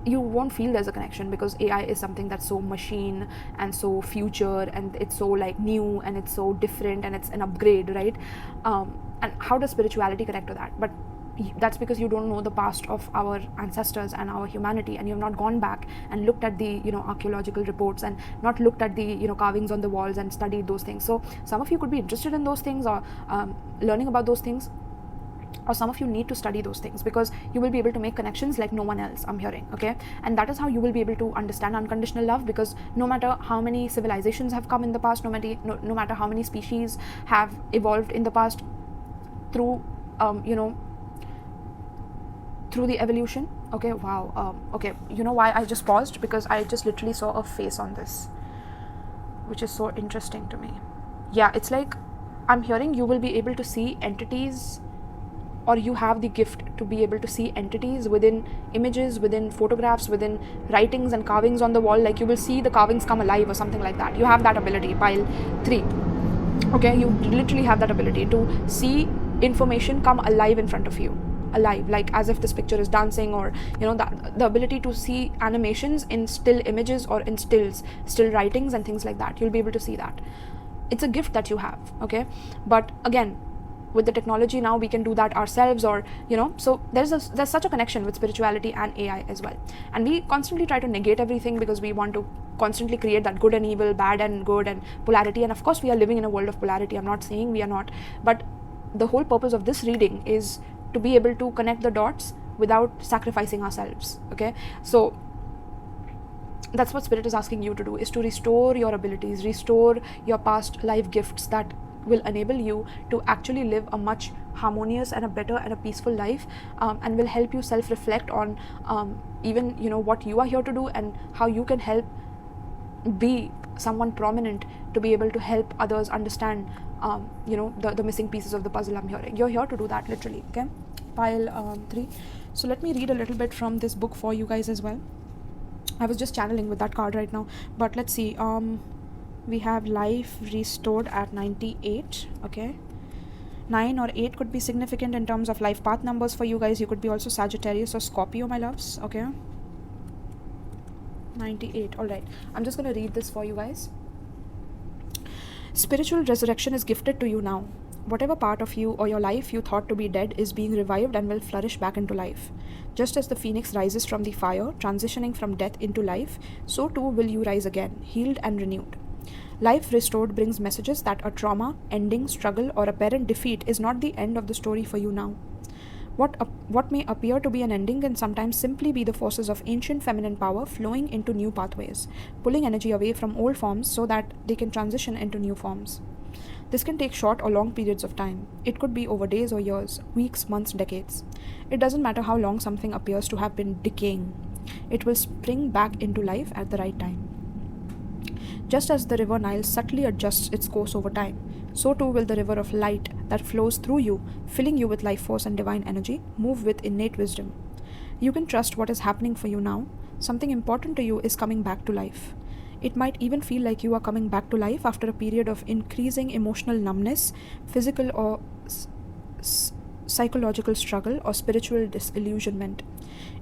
You won't feel there's a connection because AI is something that's so machine and so future, and it's so like new and it's so different and it's an upgrade, right? And how does spirituality connect to that? But that's because you don't know the past of our ancestors and our humanity, and you have not gone back and looked at the, you know, archaeological reports, and not looked at the, you know, carvings on the walls and studied those things. So some of you could be interested in those things, or learning about those things, or some of you need to study those things, because you will be able to make connections like no one else, I'm hearing. Okay, and that is how you will be able to understand unconditional love, because no matter how many civilizations have come in the past, no matter how many species have evolved in the past through you know, through the evolution. Okay, wow. Okay, you know why I just paused? Because I just literally saw a face on this, which is so interesting to me. Yeah, it's like I'm hearing you will be able to see entities, or you have the gift to be able to see entities within images, within photographs, within writings and carvings on the wall. Like you will see the carvings come alive or something like that. You have that ability, pile 3. Okay, you literally have that ability to see information come alive in front of you, alive, like as if this picture is dancing, or, you know, the ability to see animations in still images or in still writings and things like that. You'll be able to see that. It's a gift that you have. Okay, but again, with the technology now, we can do that ourselves, or, you know, so there's such a connection with spirituality and AI as well. And we constantly try to negate everything because we want to constantly create that good and evil, bad and good, and polarity. And of course we are living in a world of polarity, I'm not saying we are not, but the whole purpose of this reading is to be able to connect the dots without sacrificing ourselves. Okay, so that's what spirit is asking you to do, is to restore your abilities, restore your past life gifts that will enable you to actually live a much harmonious and a better and a peaceful life, and will help you self-reflect on even, you know, what you are here to do and how you can help be someone prominent to be able to help others understand the missing pieces of the puzzle. I'm hearing you're here to do that, literally. Okay, pile 3. So let me read a little bit from this book for you guys as well. I was just channeling with that card right now, but let's see. We have life restored at 98. Okay, 9 or 8 could be significant in terms of life path numbers for you guys. You could be also Sagittarius or Scorpio, my loves. Okay, 98. All right, I'm just going to read this for you guys. Spiritual resurrection is gifted to you now. Whatever part of you or your life you thought to be dead is being revived and will flourish back into life. Just as the phoenix rises from the fire, transitioning from death into life, so too will you rise again, healed and renewed. Life restored brings messages that a trauma, ending, struggle, or apparent defeat is not the end of the story for you now. What may appear to be an ending can sometimes simply be the forces of ancient feminine power flowing into new pathways, pulling energy away from old forms so that they can transition into new forms. This can take short or long periods of time. It could be over days or years, weeks, months, decades. It doesn't matter how long something appears to have been decaying. It will spring back into life at the right time. Just as the river Nile subtly adjusts its course over time, so too will the river of light that flows through you, filling you with life force and divine energy, move with innate wisdom. You can trust what is happening for you now. Something important to you is coming back to life. It might even feel like you are coming back to life after a period of increasing emotional numbness, physical or psychological struggle, or spiritual disillusionment.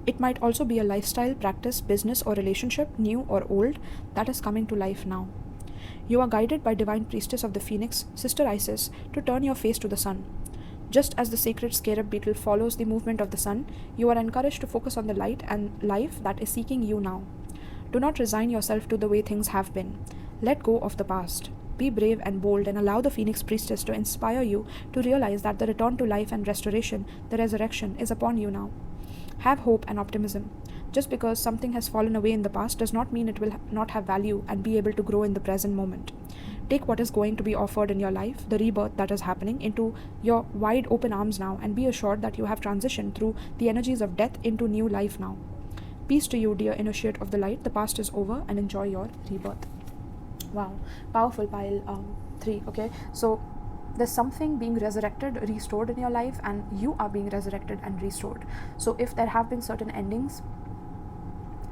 It might also be a lifestyle, practice, business, or relationship, new or old, that is coming to life now. You are guided by divine priestess of the phoenix, Sister Isis, to turn your face to the sun. Just as the sacred scarab beetle follows the movement of the sun, you are encouraged to focus on the light and life that is seeking you now. Do not resign yourself to the way things have been. Let go of the past. Be brave and bold and allow the Phoenix Priestess to inspire you to realize that the return to life and restoration, the resurrection, is upon you now. Have hope and optimism. Just because something has fallen away in the past does not mean it will not have value and be able to grow in the present moment. Take what is going to be offered in your life, the rebirth that is happening, into your wide open arms now, and be assured that you have transitioned through the energies of death into new life now. Peace to you, dear initiate of the light. The past is over and enjoy your rebirth. Wow, powerful pile 3. Okay, so there's something being resurrected, restored in your life, and you are being resurrected and restored. So if there have been certain endings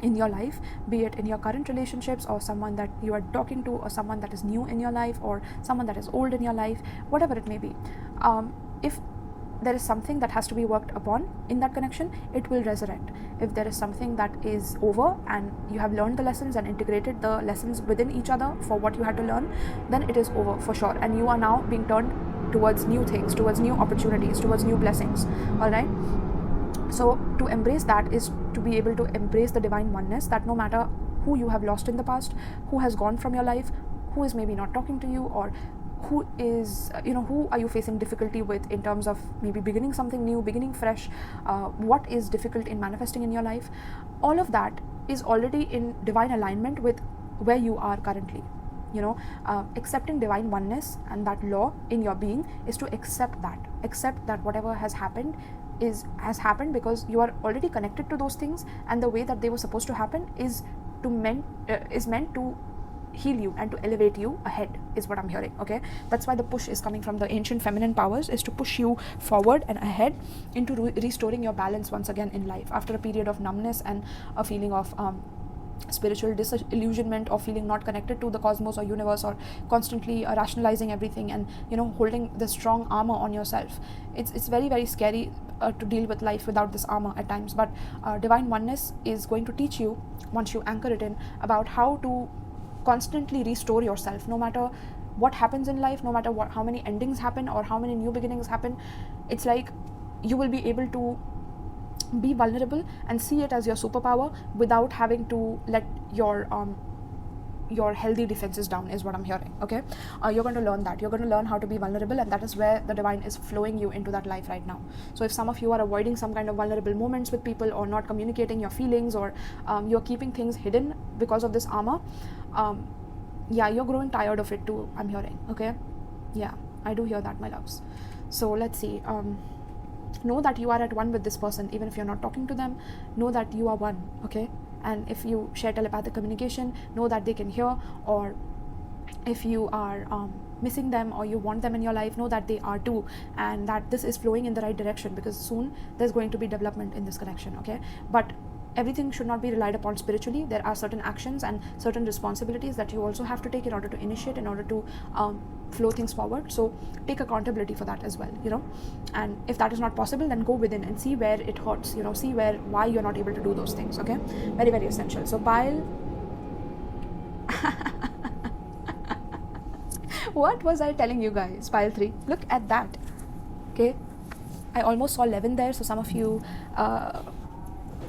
in your life, be it in your current relationships or someone that you are talking to, or someone that is new in your life, or someone that is old in your life, whatever it may be, if there is something that has to be worked upon in that connection, it will resurrect. If there is something that is over and you have learned the lessons and integrated the lessons within each other for what you had to learn, then it is over for sure, and you are now being turned towards new things, towards new opportunities, towards new blessings. All right, so to embrace that is to be able to embrace the divine oneness, that no matter who you have lost in the past, who has gone from your life, who is maybe not talking to you, or who is, who are you facing difficulty with in terms of maybe beginning something new, beginning fresh, what is difficult in manifesting in your life, all of that is already in divine alignment with where you are currently. Accepting divine oneness and that law in your being is to accept that whatever has happened has happened because you are already connected to those things, and the way that they were supposed to happen is meant to heal you and to elevate you ahead, is what I'm hearing. Okay, that's why the push is coming from the ancient feminine powers, is to push you forward and ahead into restoring your balance once again in life after a period of numbness and a feeling of spiritual disillusionment, or feeling not connected to the cosmos or universe, or constantly rationalizing everything and holding the strong armor on yourself. It's very, very scary to deal with life without this armor at times, but divine oneness is going to teach you, once you anchor it in, about how to constantly restore yourself, no matter what happens in life, no matter how many endings happen or how many new beginnings happen. It's like you will be able to be vulnerable and see it as your superpower without having to let your healthy defenses down, is what I'm hearing. Okay, you're going to learn that. You're going to learn how to be vulnerable, and that is where the divine is flowing you into that life right now. So if some of you are avoiding some kind of vulnerable moments with people, or not communicating your feelings, or you're keeping things hidden because of this armor, you're growing tired of it too, I'm hearing. Okay, I do hear that, my loves. So let's see. Know that you are at one with this person, even if you're not talking to them. Know that you are one. Okay, and if you share telepathic communication, know that they can hear, or if you are missing them or you want them in your life, know that they are too, and that this is flowing in the right direction, because soon there's going to be development in this connection. Okay, but everything should not be relied upon spiritually. There are certain actions and certain responsibilities that you also have to take in order to initiate, in order to flow things forward. So take accountability for that as well, and if that is not possible, then go within and see where it hurts, see why you're not able to do those things. Okay, very, very essential. So pile what was I telling you guys? Pile 3, look at that. Okay, I almost saw 11 there, so some of you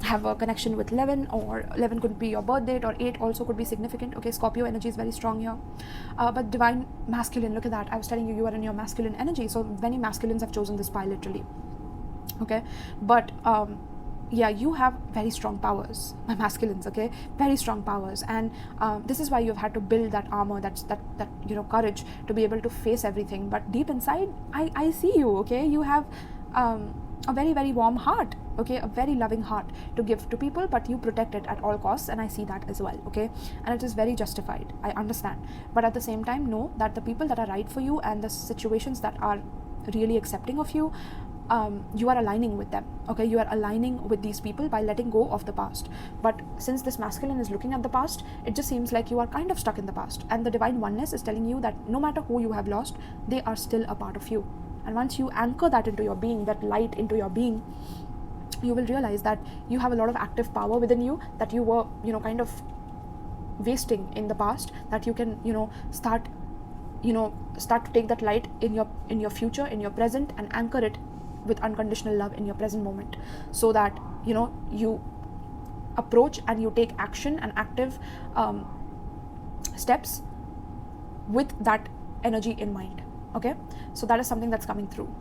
have a connection with 11, or 11 could be your birth date, or 8 also could be significant. Okay, Scorpio energy is very strong here, but divine masculine, look at that. I was telling you, you are in your masculine energy, so many masculines have chosen this pile literally. Okay, but yeah, you have very strong powers, my masculines. Okay, very strong powers, and this is why you've had to build that armor, that courage to be able to face everything. But deep inside, I see you. Okay, you have a very, very warm heart. Okay, a very loving heart to give to people, but you protect it at all costs, and I see that as well. Okay, and it is very justified, I understand, but at the same time, know that the people that are right for you and the situations that are really accepting of you, you are aligning with them. Okay, you are aligning with these people by letting go of the past. But since this masculine is looking at the past, it just seems like you are kind of stuck in the past, and the divine oneness is telling you that no matter who you have lost, they are still a part of you. And once you anchor that into your being, that light into your being, you will realize that you have a lot of active power within you that you were kind of wasting in the past, that you can start to take that light in your future, in your present, and anchor it with unconditional love in your present moment, so that you approach and you take action and active steps with that energy in mind. Okay, so that is something that's coming through.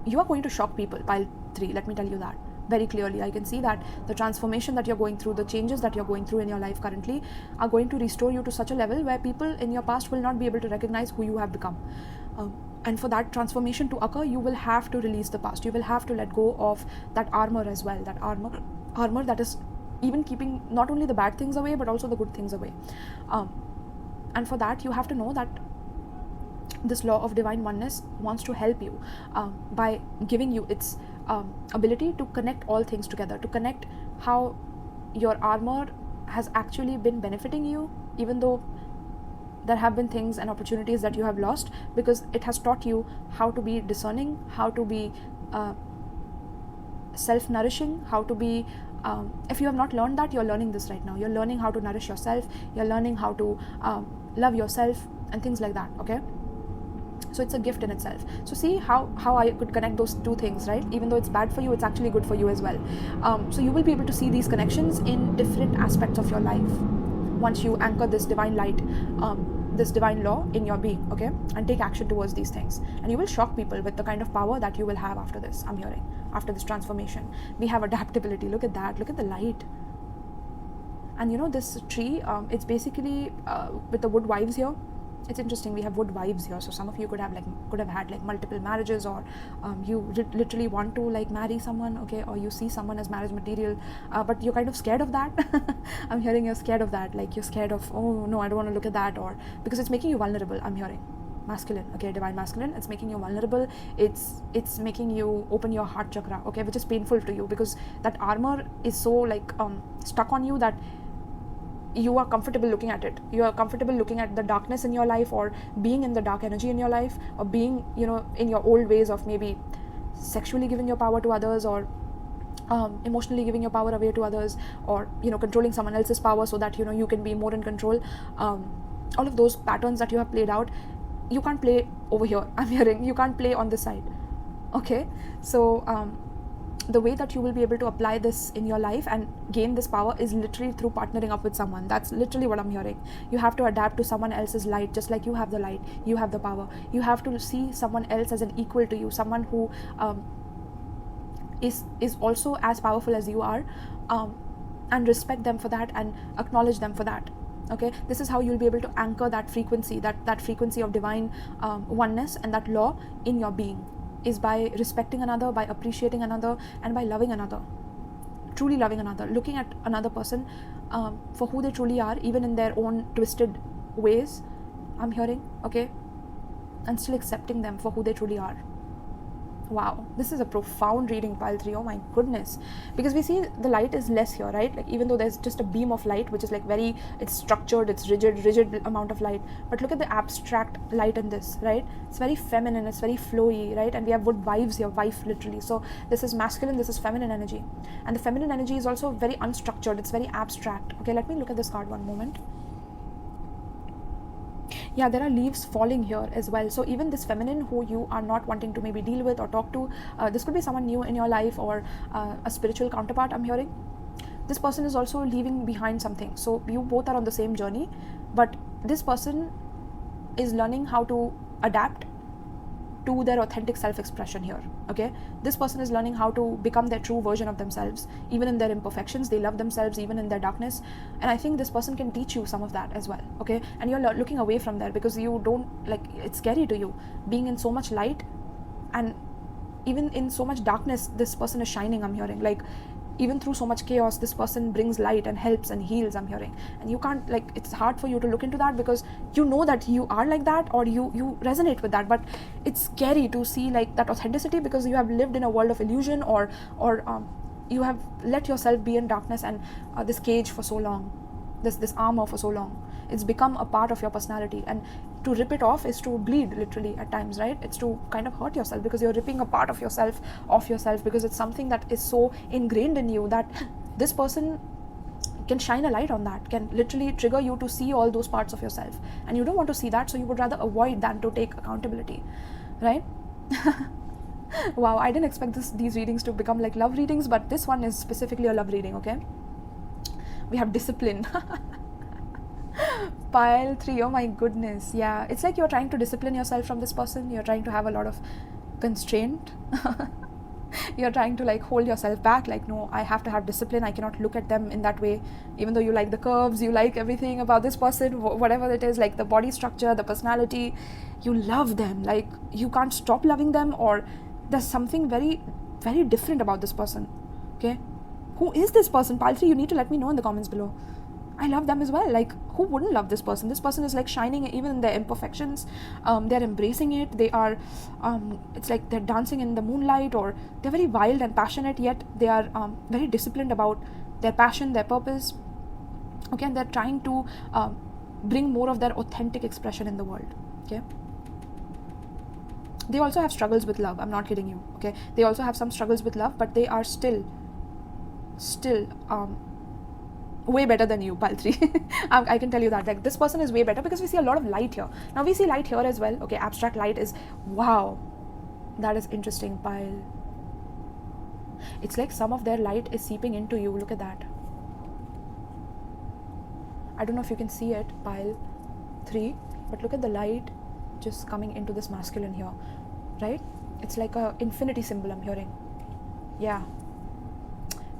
You are going to shock people, pile 3, let me tell you that very clearly. I can see that the transformation that you're going through, the changes that you're going through in your life currently, are going to restore you to such a level where people in your past will not be able to recognize who you have become. And for that transformation to occur, you will have to release the past. You will have to let go of that armor as well, that armor that is even keeping not only the bad things away, but also the good things away. And for that, you have to know that this law of divine oneness wants to help you by giving you its ability to connect all things together, to connect how your armor has actually been benefiting you, even though there have been things and opportunities that you have lost, because it has taught you how to be discerning, how to be self-nourishing, how to be if you have not learned that, you're learning this right now. You're learning how to nourish yourself, you're learning how to love yourself and things like that. Okay, so it's a gift in itself. So see how I could connect those two things, right? Even though it's bad for you, it's actually good for you as well. So you will be able to see these connections in different aspects of your life once you anchor this divine light, this divine law in your being. Okay, and take action towards these things, and you will shock people with the kind of power that you will have after this. I'm hearing, after this transformation, we have adaptability. Look at that, look at the light. And this tree, it's basically with the wood wives here. It's interesting, we have wood wives here, so some of you could have had multiple marriages, or you literally want to marry someone, okay, or you see someone as marriage material, but you're kind of scared of that. I'm hearing you're scared of that, you're scared of, oh no, I don't want to look at that, or because it's making you vulnerable. I'm hearing masculine, okay, divine masculine, it's making you vulnerable, it's making you open your heart chakra, okay, which is painful to you, because that armor is so stuck on you that you are comfortable looking at it. You are comfortable looking at the darkness in your life, or being in the dark energy in your life, or being in your old ways of maybe sexually giving your power to others, or emotionally giving your power away to others, or controlling someone else's power so that you can be more in control. All of those patterns that you have played out, you can't play over here. I'm hearing you can't play on this side. Okay, so the way that you will be able to apply this in your life and gain this power is literally through partnering up with someone. That's literally what I'm hearing. You have to adapt to someone else's light, just like you have the light, you have the power. You have to see someone else as an equal to you, someone who is also as powerful as you are, and respect them for that and acknowledge them for that. Okay, this is how you'll be able to anchor that frequency, that frequency of divine oneness and that law in your being, is by respecting another, by appreciating another, and by loving another, truly loving another, looking at another person for who they truly are, even in their own twisted ways, I'm hearing, okay, and still accepting them for who they truly are. Wow, this is a profound reading, pile 3. Oh my goodness. Because we see the light is less here, right? Like, even though there's just a beam of light, which is like it's structured, it's rigid amount of light. But look at the abstract light in this, right? It's very feminine, it's very flowy, right? And we have wood wives here, wife literally. So this is masculine, this is feminine energy. And the feminine energy is also very unstructured, it's very abstract. Okay, let me look at this card one moment. Yeah, there are leaves falling here as well. So even this feminine who you are not wanting to maybe deal with or talk to, this could be someone new in your life, or a spiritual counterpart, I'm hearing. This person is also leaving behind something. So you both are on the same journey, but this person is learning how to adapt to their authentic self-expression here, okay? This person is learning how to become their true version of themselves, even in their imperfections. They love themselves even in their darkness, and I think this person can teach you some of that as well, okay? And you're looking away from there because you don't, like, it's scary to you being in so much light, and even in so much darkness this person is shining, I'm hearing. Like, even through so much chaos, this person brings light and helps and heals, I'm hearing. And you can't, like, it's hard for you to look into that because you know that you are like that, or you resonate with that, but it's scary to see like that authenticity because you have lived in a world of illusion, or you have let yourself be in darkness and this cage for so long, this armor for so long. It's become a part of your personality, and to rip it off is to bleed literally at times, right? It's to kind of hurt yourself because you're ripping a part of yourself off yourself, because it's something that is so ingrained in you that this person can shine a light on that, can literally trigger you to see all those parts of yourself, and you don't want to see that, so you would rather avoid than to take accountability, right? Wow, I didn't expect these readings to become like love readings, but this one is specifically a love reading, okay? We have discipline. Pile 3, oh my goodness. Yeah, it's like you're trying to discipline yourself from this person. You're trying to have a lot of constraint. You're trying to like hold yourself back, like, no, I have to have discipline. I cannot look at them in that way, even though you like the curves, you like everything about this person, whatever it is, like the body structure, the personality, you love them, like you can't stop loving them, or there's something very, very different about this person, okay? Who is this person? Pile 3, you need to let me know in the comments below. I love them as well. Like, who wouldn't love this person? This person is like shining even in their imperfections. They're embracing it. They are, it's like they're dancing in the moonlight, or they're very wild and passionate, yet they are very disciplined about their passion, their purpose. Okay, and they're trying to bring more of their authentic expression in the world. Okay. They also have struggles with love. I'm not kidding you. Okay. They also have some struggles with love, but they are still way better than you, pile 3. I can tell you that. Like, this person is way better because we see a lot of light here. Now we see light here as well. Okay, abstract light is, wow, that is interesting, pile. It's like some of their light is seeping into you. Look at that. I don't know if you can see it, pile 3, but look at the light just coming into this masculine here, right? It's like a infinity symbol, I'm hearing. Yeah.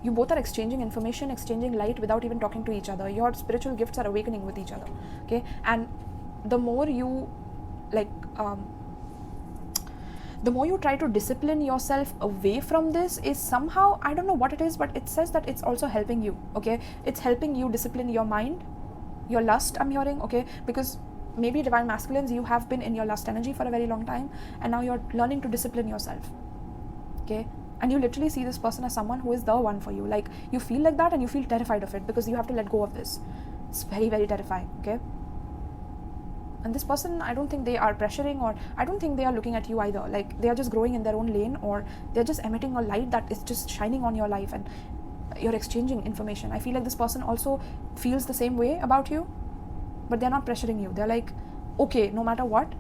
You both are exchanging information, exchanging light without even talking to each other. Your spiritual gifts are awakening with each other, okay? And the more you, like, the more you try to discipline yourself away from this, is somehow, I don't know what it is, but it says that it's also helping you, okay? It's helping you discipline your mind, your lust, I'm hearing, okay? Because maybe divine masculines, you have been in your lust energy for a very long time, and now you're learning to discipline yourself, okay? And you literally see this person as someone who is the one for you. Like, you feel like that and you feel terrified of it because you have to let go of this. It's very, very terrifying, okay? And this person, I don't think they are pressuring, or I don't think they are looking at you either. Like, they are just growing in their own lane, or they're just emitting a light that is just shining on your life, and you're exchanging information. I feel like this person also feels the same way about you, but they're not pressuring you. They're like, okay, no matter what,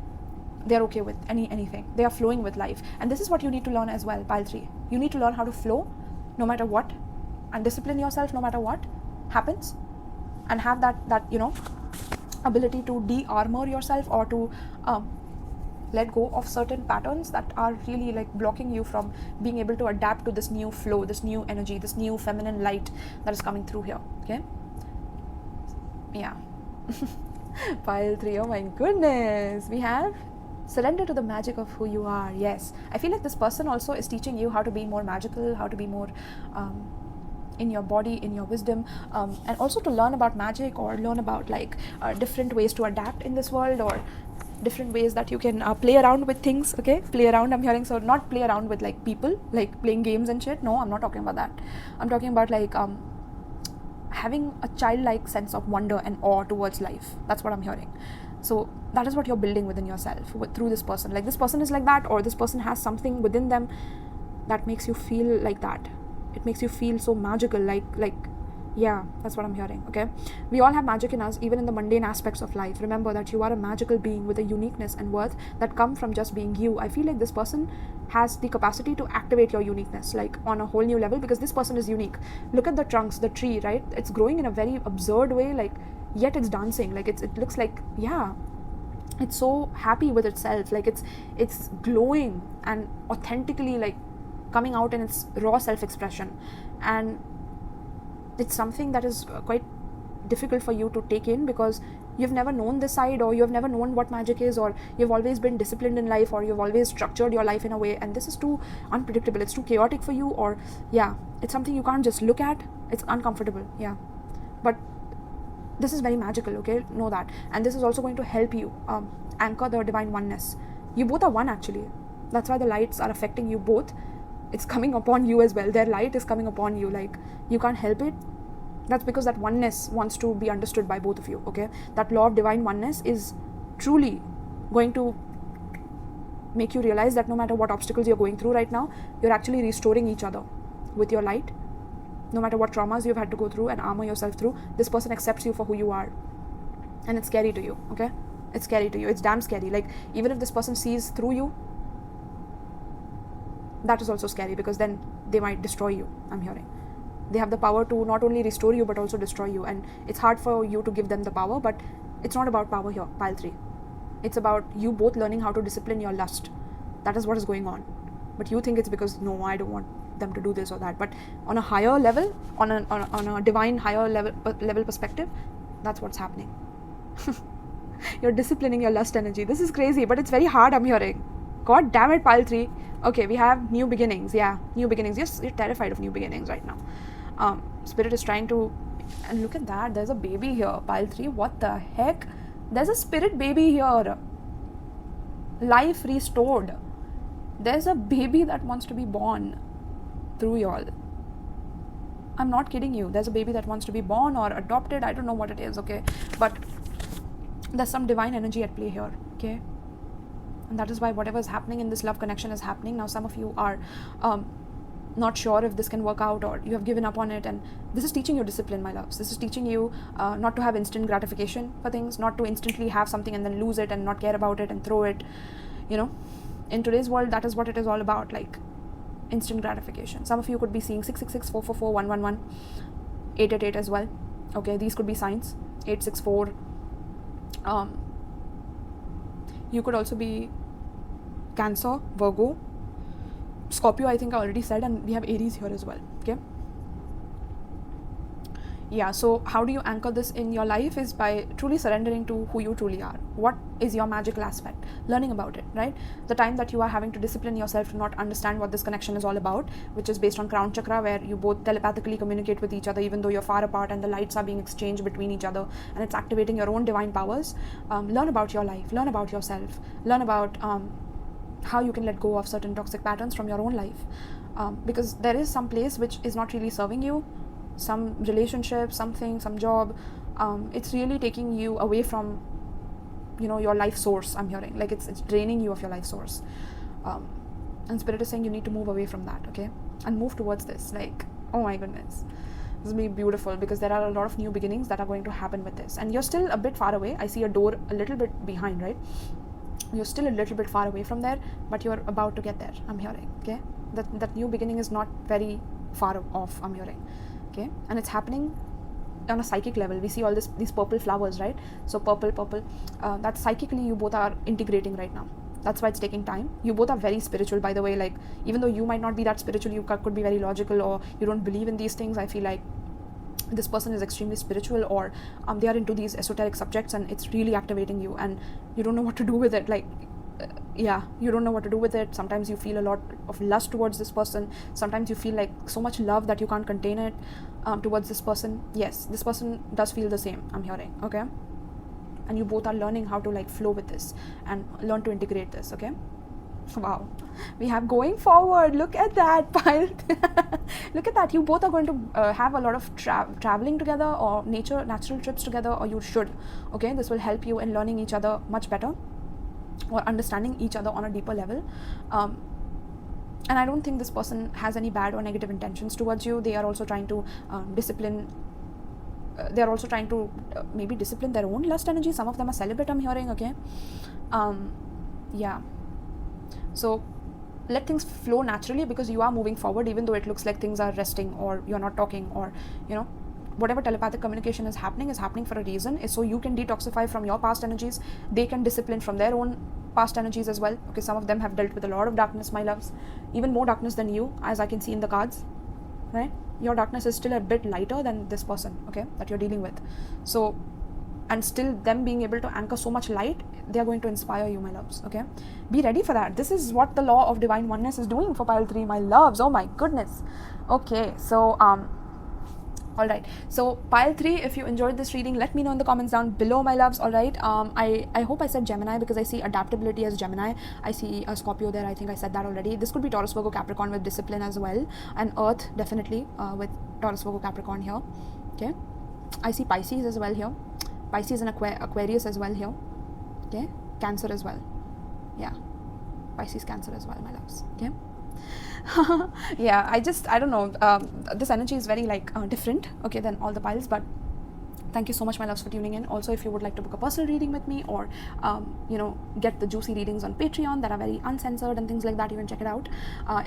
they're okay with anything. They are flowing with life. And this is what you need to learn as well, pile 3. You need to learn how to flow no matter what, and discipline yourself no matter what happens, and have that you know, ability to de-armor yourself, or to let go of certain patterns that are really like blocking you from being able to adapt to this new flow, this new energy, this new feminine light that is coming through here, okay? Yeah. Pile 3, oh my goodness. We have surrender to the magic of who you are. Yes, I feel like this person also is teaching you how to be more magical, how to be more in your body, in your wisdom, and also to learn about magic, or learn about like different ways to adapt in this world, or different ways that you can play around with things. Okay, play around, I'm hearing. So not play around with like people, like playing games and shit. No, I'm not talking about that. I'm talking about like having a childlike sense of wonder and awe towards life. That's what I'm hearing. So that is what you're building within yourself through this person. Like this person is like that, or this person has something within them that makes you feel like that. It makes you feel so magical, like yeah, that's what I'm hearing. Okay, we all have magic in us, even in the mundane aspects of life. Remember that you are a magical being with a uniqueness and worth that come from just being you. I feel like this person has the capacity to activate your uniqueness like on a whole new level, because this person is unique. Look at the trunks, the tree, right? It's growing in a very absurd way, like yet it's dancing. Like it looks like, yeah, it's so happy with itself. Like it's glowing and authentically like coming out in its raw self-expression. And it's something that is quite difficult for you to take in, because you've never known this side, or you've never known what magic is, or you've always been disciplined in life, or you've always structured your life in a way, and this is too unpredictable, it's too chaotic for you, or yeah, it's something you can't just look at. It's uncomfortable, yeah, but this is very magical. Okay, know that. And this is also going to help you anchor the divine oneness. You both are one, actually. That's why the lights are affecting you both. It's coming upon you as well. Their light is coming upon you, like you can't help it. That's because that oneness wants to be understood by both of you. Okay, that law of divine oneness is truly going to make you realize that no matter what obstacles you're going through right now, you're actually restoring each other with your light. No matter what traumas you've had to go through and armor yourself through, this person accepts you for who you are. And it's scary to you. Okay, it's scary to you. It's damn scary. Like even if this person sees through you, that is also scary, because then they might destroy you. I'm hearing they have the power to not only restore you but also destroy you, and it's hard for you to give them the power. But it's not about power here, pile 3. It's about you both learning how to discipline your lust. That is what is going on. But you think it's because, no, I don't want them to do this or that. But on a higher level, on a divine higher level perspective, that's what's happening. You're disciplining your lust energy. This is crazy, but it's very hard, I'm hearing. God damn it, pile 3. Okay, we have new beginnings. Yeah, new beginnings. Yes, you're terrified of new beginnings right now. Spirit is trying to, and look at that, there's a baby here, pile 3. What the heck? There's a spirit baby here. Life restored. There's a baby that wants to be born through y'all. I'm not kidding you. There's a baby that wants to be born or adopted. I don't know what it is, okay? But there's some divine energy at play here, okay? And that is why whatever is happening in this love connection is happening. Now some of you are not sure if this can work out, or you have given up on it, and this is teaching you discipline, my loves. This is teaching you not to have instant gratification for things, not to instantly have something and then lose it and not care about it and throw it. You know, in today's world, that is what it is all about, like instant gratification. Some of you could be seeing 666, 444, 111, 888 as well. Okay, these could be signs. 864. You could also be Cancer, Virgo, Scorpio, I think I already said, and we have Aries here as well. Okay, yeah, so how do you anchor this in your life is by truly surrendering to who you truly are. What is your magical aspect? Learning about it, right? The time that you are having to discipline yourself to not understand what this connection is all about, which is based on crown chakra, where you both telepathically communicate with each other even though you're far apart, and the lights are being exchanged between each other, and it's activating your own divine powers. Learn about your life, learn about yourself, learn about how you can let go of certain toxic patterns from your own life, because there is some place which is not really serving you, some relationship, something, some job, it's really taking you away from, you know, your life source. I'm hearing like it's draining you of your life source, and Spirit is saying you need to move away from that, okay, and move towards this. Like, oh my goodness, this will be beautiful, because there are a lot of new beginnings that are going to happen with this, and you're still a bit far away. I see a door a little bit behind, right? You're still a little bit far away from there, but you're about to get there, I'm hearing, okay? That new beginning is not very far off, I'm hearing, okay? And it's happening on a psychic level. We see all these purple flowers, right? So purple, that psychically you both are integrating right now. That's why it's taking time. You both are very spiritual, by the way. Like, even though you might not be that spiritual, you could be very logical, or you don't believe in these things. I feel like this person is extremely spiritual, or they are into these esoteric subjects, and it's really activating you, and you don't know what to do with it. Like, yeah, you don't know what to do with it. Sometimes you feel a lot of lust towards this person. Sometimes you feel like so much love that you can't contain it towards this person. Yes, this person does feel the same, I'm hearing, okay? And you both are learning how to like flow with this and learn to integrate this, okay? Wow, we have going forward. Look at that pile. Look at that. You both are going to have a lot of traveling together, or natural trips together, or you should, okay? This will help you in learning each other much better, or understanding each other on a deeper level. And I don't think this person has any bad or negative intentions towards you. They are also trying to discipline. They are also trying to maybe discipline their own lust energy. Some of them are celibate, I'm hearing, okay? Yeah. So let things flow naturally, because you are moving forward, even though it looks like things are resting, or you're not talking, or, you know, whatever telepathic communication is happening for a reason. Is so you can detoxify from your past energies. They can discipline from their own past energies as well. Okay, some of them have dealt with a lot of darkness, my loves, even more darkness than you, as I can see in the cards, right? Your darkness is still a bit lighter than this person, okay, that you're dealing with. So, and still them being able to anchor so much light, they are going to inspire you, my loves, okay? Be ready for that. This is what the law of divine oneness is doing for pile 3, my loves. Oh my goodness. Okay, so all right, so pile 3, if you enjoyed this reading, let me know in the comments down below, my loves. All right, I hope I said Gemini, because I see adaptability as Gemini. I see a Scorpio there. I think I said that already. This could be Taurus, Virgo, Capricorn with discipline as well, and Earth definitely with Taurus, Virgo, Capricorn here, okay? I see Pisces as well here. Pisces and Aquarius as well here, okay? Cancer as well, yeah, Pisces, Cancer as well, my loves, okay? Yeah, I don't know, this energy is very like different, okay, than all the piles. But thank you so much, my loves, for tuning in. Also, if you would like to book a personal reading with me, or you know, get the juicy readings on Patreon that are very uncensored and things like that, you can check it out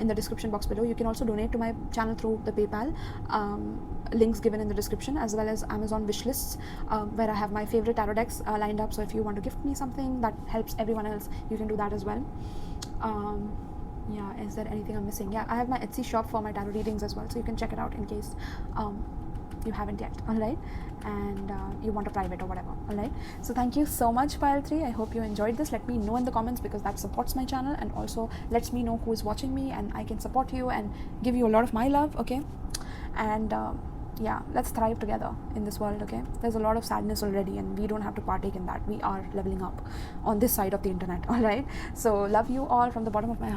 in the description box below. You can also donate to my channel through the PayPal, links given in the description, as well as Amazon wish lists, where I have my favorite tarot decks lined up. So if you want to gift me something that helps everyone else, you can do that as well. Yeah, is there anything I'm missing? Yeah, I have my Etsy shop for my tarot readings as well, so you can check it out in case you haven't yet, all right? And you want a private or whatever, all right? So thank you so much, pile 3. I hope you enjoyed this. Let me know in the comments, because that supports my channel and also lets me know who is watching me, and I can support you and give you a lot of my love, okay? And yeah, let's thrive together in this world, okay? There's a lot of sadness already, and we don't have to partake in that. We are leveling up on this side of the internet, all right? So love you all from the bottom of my heart.